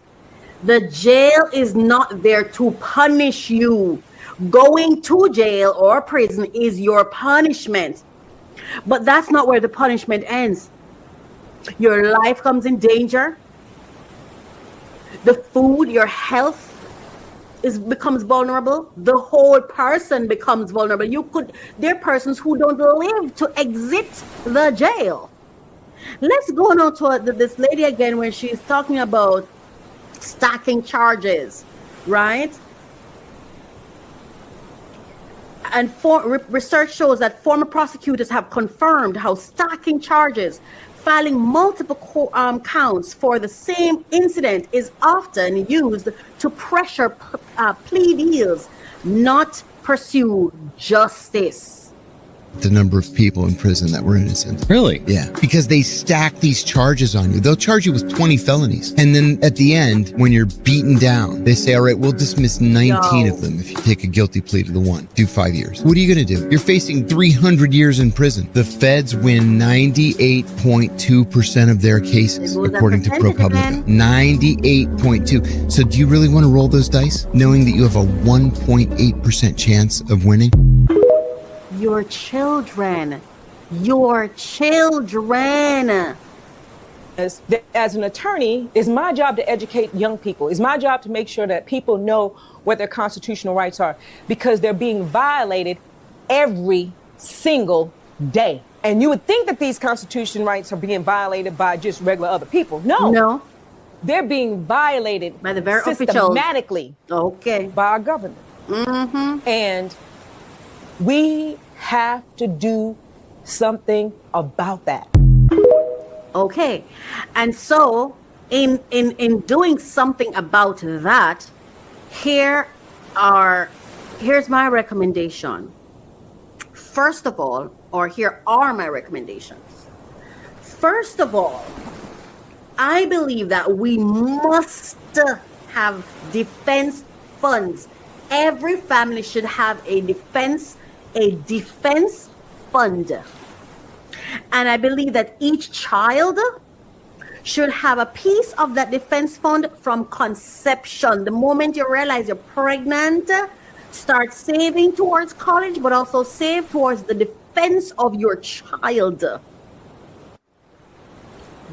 The jail is not there to punish you. Going to jail or prison is your punishment. But that's not where the punishment ends. Your life comes in danger. The food, your health becomes vulnerable. The whole person becomes vulnerable. There are persons who don't live to exit the jail. Let's go now to this lady again when she's talking about stacking charges, right? And research shows that former prosecutors have confirmed how stacking charges, filing multiple counts for the same incident, is often used to pressure plea deals, not pursue justice. the number of people in prison that were innocent. Really? Yeah. Because they stack these charges on you. They'll charge you with 20 felonies. And then at the end, when you're beaten down, they say, all right, we'll dismiss 19 of them if you take a guilty plea to the one. Do 5 years. What are you going to do? You're facing 300 years in prison. The feds win 98.2% of their cases, according to ProPublica. 98.2. So do you really want to roll those dice, knowing that you have a 1.8% chance of winning? Your children. Your children. As an attorney, it's my job to educate young people. It's my job to make sure that people know what their constitutional rights are, because they're being violated every single day. And you would think that these constitutional rights are being violated by just regular other people. No. They're being violated by the very systematically by our government. And we have to do something about that. Okay. And so in doing something about that, here's my recommendation. First of all, or here are my recommendations. First of all, I believe that we must have defense funds. Every family should have a defense fund. And I believe that each child should have a piece of that defense fund from conception. The moment you realize you're pregnant, start saving towards college, but also save towards the defense of your child.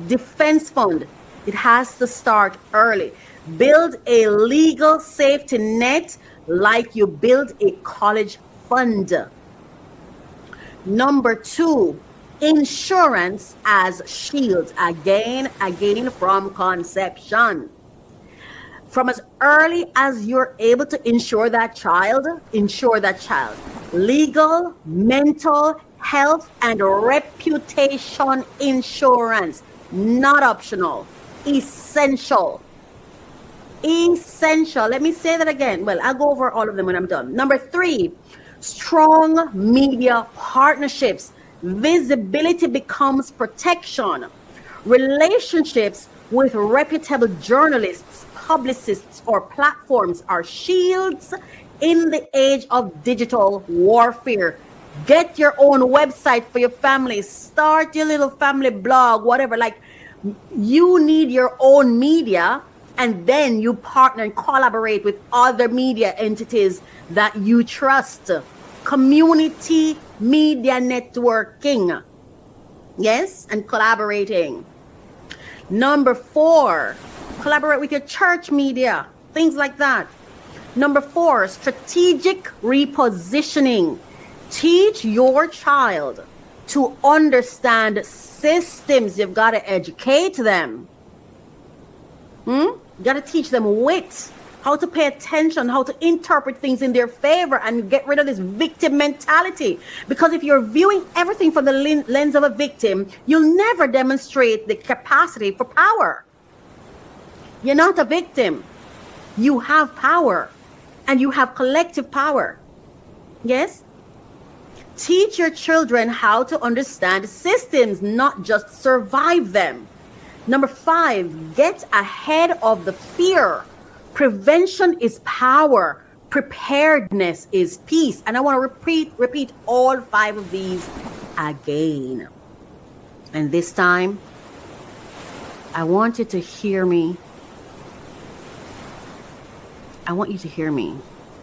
Defense fund. It has to start early. Build a legal safety net like you build a college fund. Number 2, insurance as shields. Again, from conception. From as early as you're able to insure that child. Legal, mental, health, and reputation insurance. Not optional. Essential. Let me say that again. Well, I'll go over all of them when I'm done. Number 3, strong media partnerships. Visibility becomes protection. Relationships with reputable journalists, publicists, or platforms are shields in the age of digital warfare. Get your own website for your family. Start your little family blog, whatever. Like, you need your own media, and then you partner and collaborate with other media entities that you trust. Community media networking. Yes, and collaborating. Number 4, collaborate with your church media, things like that. Number 4, strategic repositioning. Teach your child to understand systems. You've got to educate them. You got to teach them wit, how to pay attention, how to interpret things in their favor, and get rid of this victim mentality. Because if you're viewing everything from the lens of a victim, you'll never demonstrate the capacity for power. You're not a victim. You have power, and you have collective power. Yes? Teach your children how to understand systems, not just survive them. Number 5, get ahead of the fear. Prevention is power. Preparedness is peace. And I want to repeat all 5 of these again. And this time, I want you to hear me. I want you to hear me.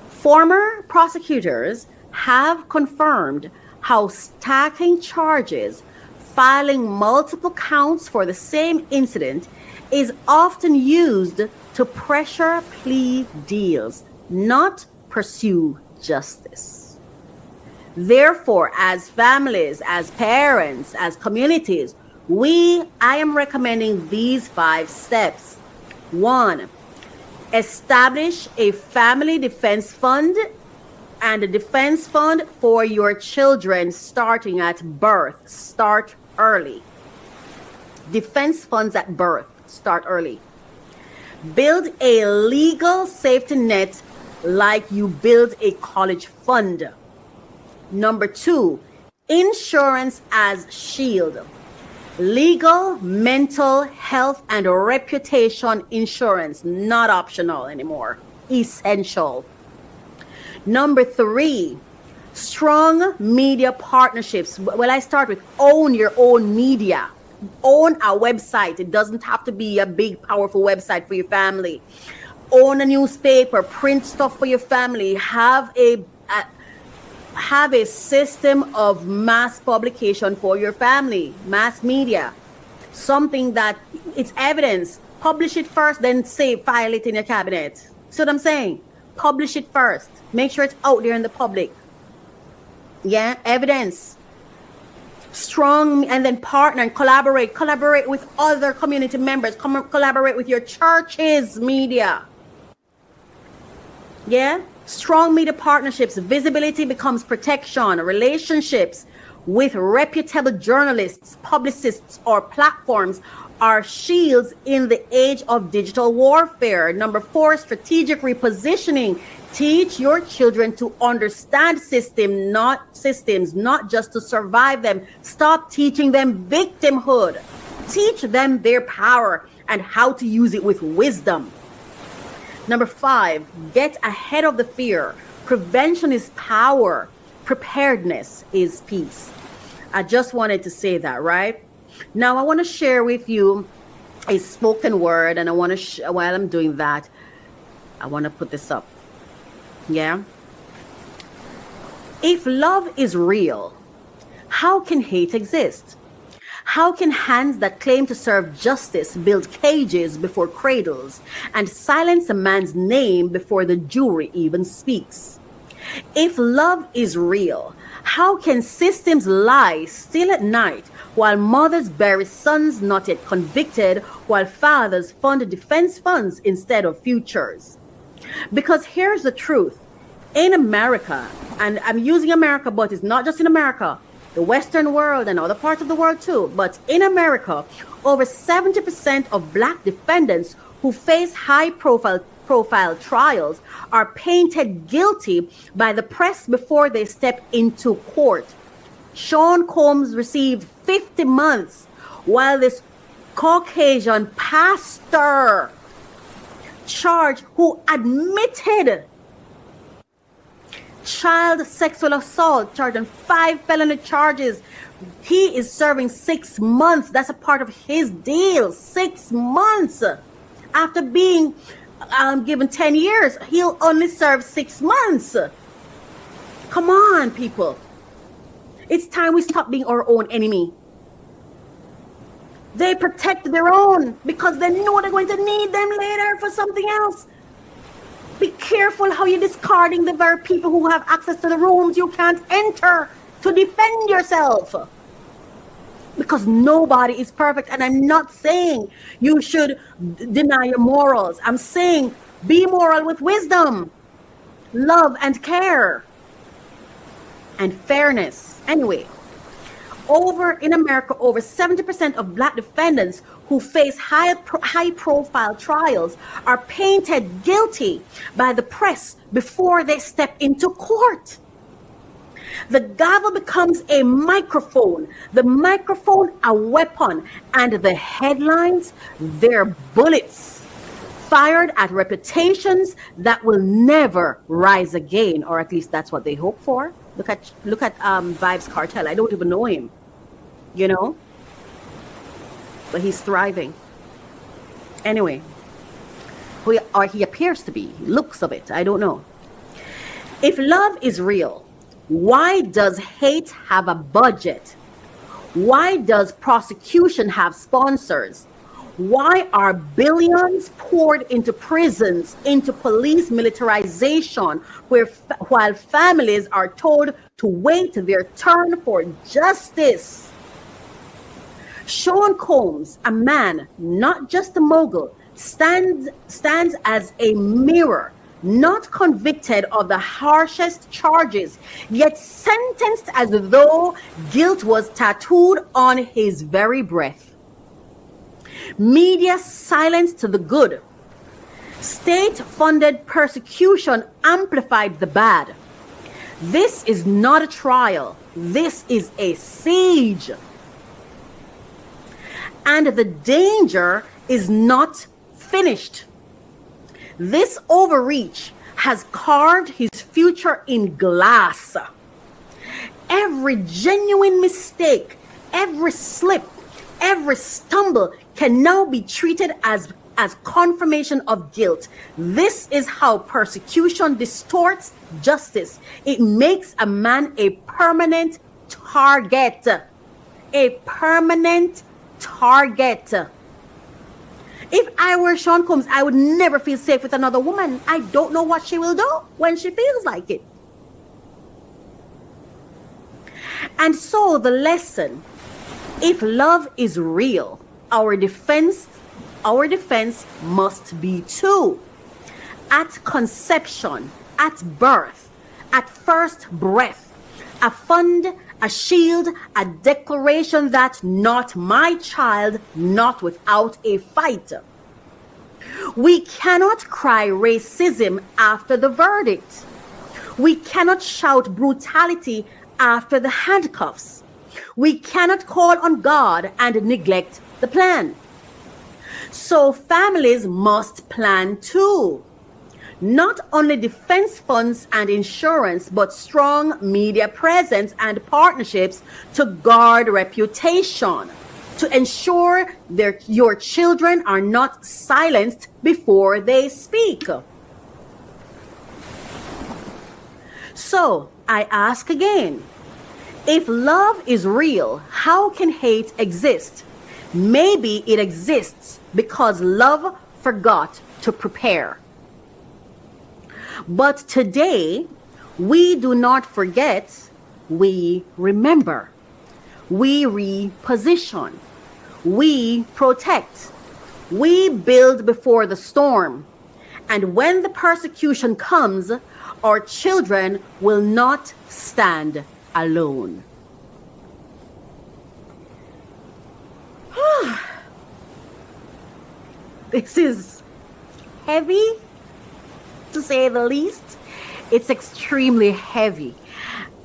Former prosecutors have confirmed how stacking charges, filing multiple counts for the same incident, is often used to pressure plea deals, not pursue justice. Therefore, as families, as parents, as communities, I am recommending these 5 steps. 1, establish a family defense fund and a defense fund for your children starting at birth. Start early. Defense funds at birth. Start early. Build a legal safety net like you build a college fund. Number 2, Insurance as shield. Legal, mental, health, and reputation insurance, not optional anymore. Essential. Number 3, strong media partnerships. Well, I start with own your own media. Own a website. It doesn't have to be a big, powerful website for your family. Own a newspaper. Print stuff for your family. Have a system of mass publication for your family. Mass media. Something that it's evidence. Publish it first, then file it in your cabinet. See what I'm saying? Publish it first. Make sure it's out there in the public. Yeah, evidence. Strong, and then partner and collaborate with other community members. Collaborate with your church's media. Yeah, strong media partnerships. Visibility becomes protection. Relationships with reputable journalists, publicists, or platforms are shields in the age of digital warfare. Number 4, strategic repositioning. Teach your children to understand systems, not just to survive them. Stop teaching them victimhood. Teach them their power and how to use it with wisdom. Number 5, get ahead of the fear. Prevention is power. Preparedness is peace. I just wanted to say that, right? Now, I want to share with you a spoken word, and I want to, while I'm doing that, I want to put this up. Yeah. If love is real, how can hate exist? How can hands that claim to serve justice build cages before cradles and silence a man's name before the jury even speaks? If love is real, how can systems lie still at night while mothers bury sons not yet convicted, while fathers fund defense funds instead of futures? Because here's the truth. In America, and I'm using America, but it's not just in America, the Western world and other parts of the world too, but in America, over 70% of Black defendants who face high-profile trials are painted guilty by the press before they step into court. Sean Combs received 50 months, while this Caucasian pastor charged, who admitted child sexual assault, charged on 5 felony charges, he is serving 6 months. That's a part of his deal. 6 months. After being given 10 years, he'll only serve 6 months. Come on, people. It's time we stop being our own enemy. They protect their own because they know they're going to need them later for something else. Be careful how you're discarding the very people who have access to the rooms you can't enter to defend yourself. Because nobody is perfect. And I'm not saying you should deny your morals. I'm saying be moral with wisdom, love and care, and fairness. Anyway, in America, over 70% of Black defendants who face high-profile trials are painted guilty by the press before they step into court. The gavel becomes a microphone, the microphone a weapon, and the headlines, they're bullets fired at reputations that will never rise again, or at least that's what they hope for. Look at Vybz Kartel. I don't even know him, you know, but he's thriving. Anyway, or he appears to be. Looks of it, I don't know. If love is real, why does hate have a budget? Why does prosecution have sponsors? Why are billions poured into prisons, into police militarization, while families are told to wait their turn for justice? Sean Combs, a man, not just a mogul, stands as a mirror, not convicted of the harshest charges, yet sentenced as though guilt was tattooed on his very breath. Media silence to the good. State-funded persecution amplified the bad. This is not a trial. This is a siege. And the danger is not finished. This overreach has carved his future in glass. Every genuine mistake, every slip, every stumble can now be treated as confirmation of guilt. This is how persecution distorts justice. It makes a man a permanent target. A permanent target. If I were Sean Combs, I would never feel safe with another woman. I don't know what she will do when she feels like it. And so the lesson, if love is real, our defense must be too. At conception, at birth, at first breath, a fund, a shield, a declaration that not my child, not without a fight. We cannot cry racism after the verdict. We cannot shout brutality after the handcuffs. We cannot call on God and neglect the plan. So families must plan too. Not only defense funds and insurance, but strong media presence and partnerships to guard reputation, to ensure your children are not silenced before they speak. So I ask again, if love is real, how can hate exist? Maybe it exists because love forgot to prepare. But today, we do not forget, we remember. We reposition. We protect. We build before the storm. And when the persecution comes, our children will not stand alone. This is heavy, to say the least. It's extremely heavy.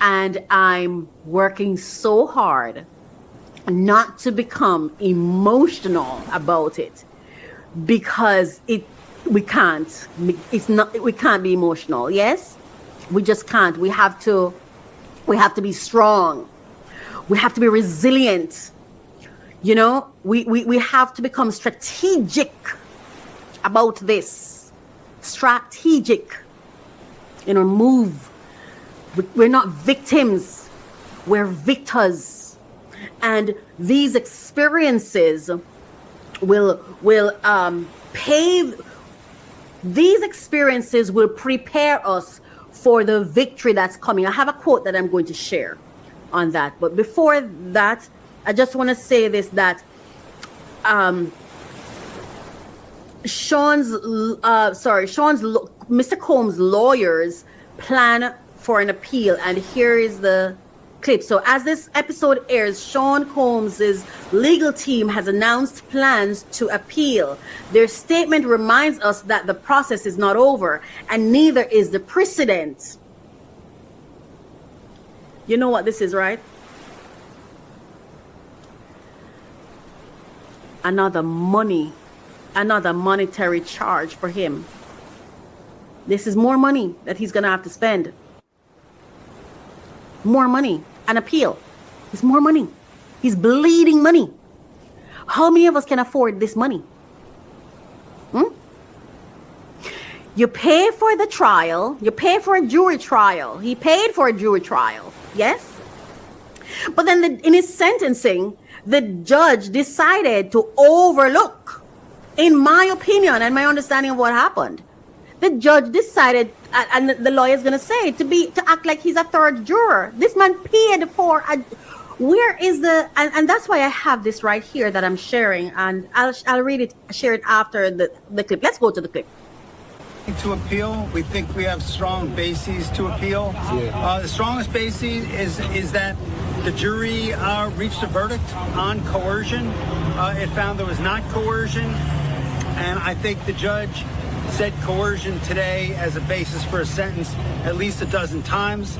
And I'm working so hard not to become emotional about it, because we can't be emotional. Yes, we just can't. We have to be strong. We have to be resilient. You know, we have to become strategic about this. Strategic in our move. We're not victims, we're victors. And these experiences will prepare us for the victory that's coming. I have a quote that I'm going to share on that. But before that, I just want to say this, that Mr. Combs' lawyers plan for an appeal, and here is the clip. So as this episode airs, Sean Combs' legal team has announced plans to appeal. Their statement reminds us that the process is not over, and neither is the precedent. You know what this is, right? Another monetary charge for him. This is more money that he's going to have to spend. More money. An appeal. It's more money. He's bleeding money. How many of us can afford this money? You pay for the trial. You pay for a jury trial. He paid for a jury trial. Yes? But then in his sentencing, the judge decided to overlook, in my opinion and my understanding of what happened, the judge decided, and the lawyer's going to say, to act like he's a third juror. This man paid for a, where is the, and that's why I have this right here that I'm sharing, and I'll read it, share it after the clip. Let's go to the clip. To appeal, we think we have strong bases to appeal. The strongest basis is that the jury reached a verdict on coercion. It found there was not coercion, and I think the judge said coercion today as a basis for a sentence at least a dozen times.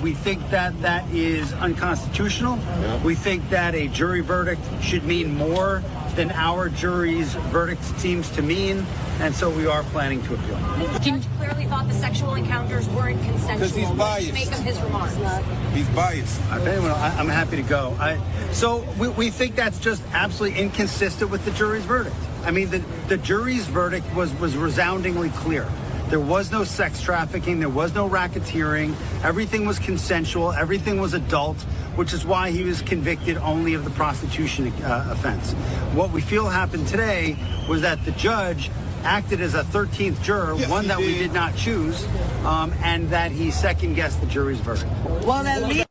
We think that that is unconstitutional. We think that a jury verdict should mean more than our jury's verdict seems to mean, and so we are planning to appeal. The judge clearly thought the sexual encounters weren't consensual. Because he's biased. What did you make of his remarks? He's biased. If anyone, I'm happy to go. So we think that's just absolutely inconsistent with the jury's verdict. I mean, the jury's verdict was resoundingly clear. There was no sex trafficking. There was no racketeering. Everything was consensual. Everything was adult, which is why he was convicted only of the prostitution offense. What we feel happened today was that the judge acted as a 13th juror, one that we did not choose, and that he second-guessed the jury's verdict. Well, at least.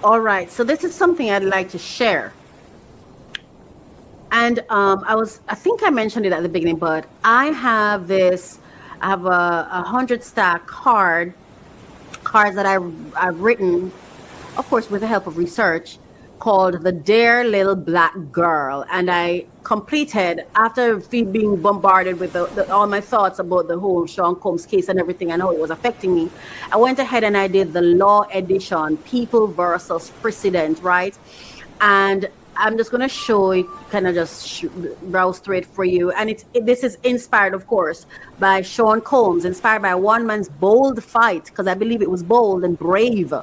All right, so this is something I'd like to share. And I think I mentioned it at the beginning, but I have a 100 stack cards that I've written, of course, with the help of research, called The Dear Little Black Girl. And I completed, after being bombarded with all my thoughts about the whole Sean Combs case and everything and how it was affecting me, I went ahead and I did the law edition, People versus Precedent, right? And I'm just going to show it, kind of just browse through it for you. And this is inspired, of course, by Sean Combs, inspired by one man's bold fight, because I believe it was bold and brave,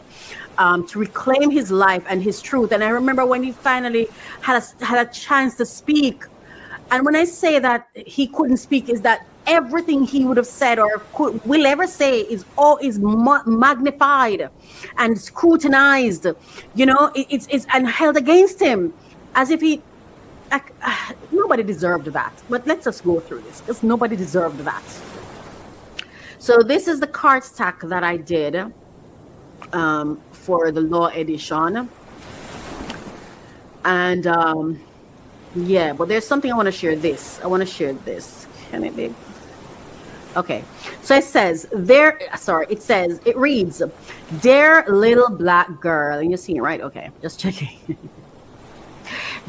to reclaim his life and his truth. And I remember when he finally had a chance to speak. And when I say that he couldn't speak, is that everything he would have said or will ever say is magnified and scrutinized, it's and held against him as if he nobody deserved that. But let's just go through this, because nobody deserved that. So this is the card stack that I did for the law edition, and yeah, but there's something I want to share. Can it be? Okay, so it reads, Dear Little Black Girl, and you're seeing it, right? Okay, just checking.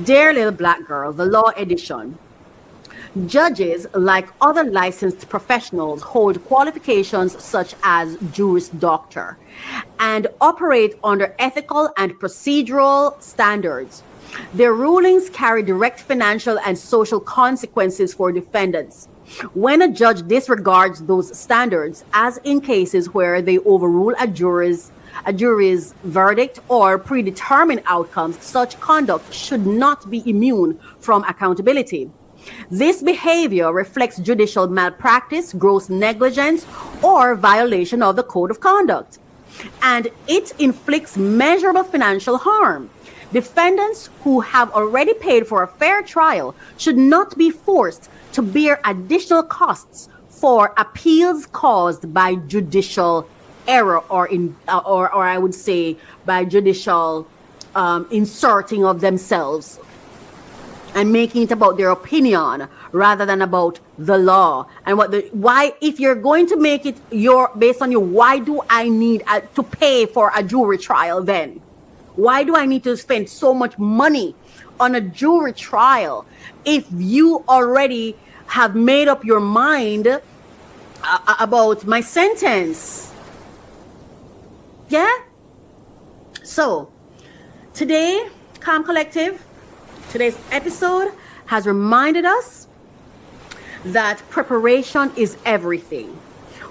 Dear Little Black Girl, the law edition. Judges, like other licensed professionals, hold qualifications such as Juris Doctor and operate under ethical and procedural standards. Their rulings carry direct financial and social consequences for defendants. When a judge disregards those standards, as in cases where they overrule a jury's verdict or predetermined outcomes, such conduct should not be immune from accountability. This behavior reflects judicial malpractice, gross negligence, or violation of the code of conduct, and it inflicts measurable financial harm. Defendants who have already paid for a fair trial should not be forced to bear additional costs for appeals caused by judicial error or I would say by judicial inserting of themselves and making it about their opinion rather than about the law. And why, if you're going to make it based on why do I need to pay for a jury trial then? Why do I need to spend so much money on a jury trial if you already have made up your mind about my sentence? Yeah? So, today, Calm Collective, today's episode has reminded us that preparation is everything.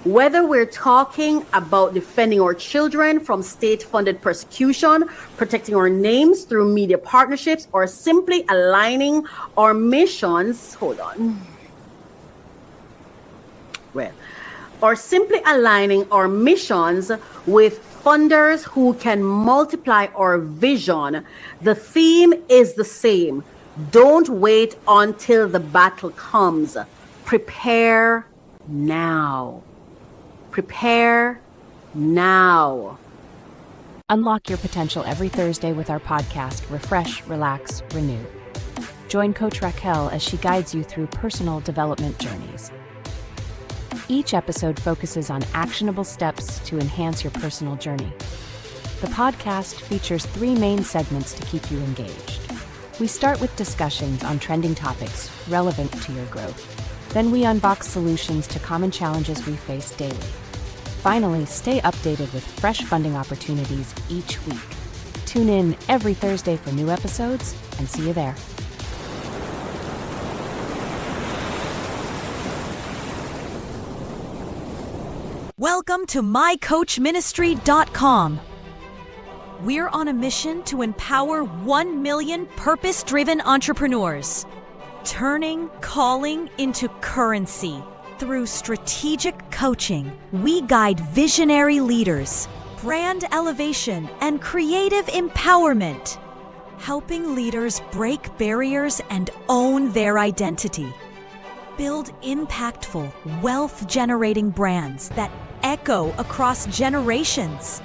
Whether we're talking about defending our children from state-funded persecution, protecting our names through media partnerships, or simply aligning our missions, or simply aligning our missions with funders who can multiply our vision, the theme is the same. Don't wait until the battle comes. Prepare now. Prepare now. Unlock your potential every Thursday with our podcast, Refresh, Relax, Renew. Join Coach Raquel as she guides you through personal development journeys. Each episode focuses on actionable steps to enhance your personal journey. The podcast features 3 main segments to keep you engaged. We start with discussions on trending topics relevant to your growth. Then we unbox solutions to common challenges we face daily. Finally, stay updated with fresh funding opportunities each week. Tune in every Thursday for new episodes, and see you there. Welcome to mycoachministry.com. We're on a mission to empower 1 million purpose-driven entrepreneurs, turning calling into currency. Through strategic coaching, we guide visionary leaders, brand elevation, and creative empowerment, helping leaders break barriers and own their identity. Build impactful, wealth-generating brands that echo across generations.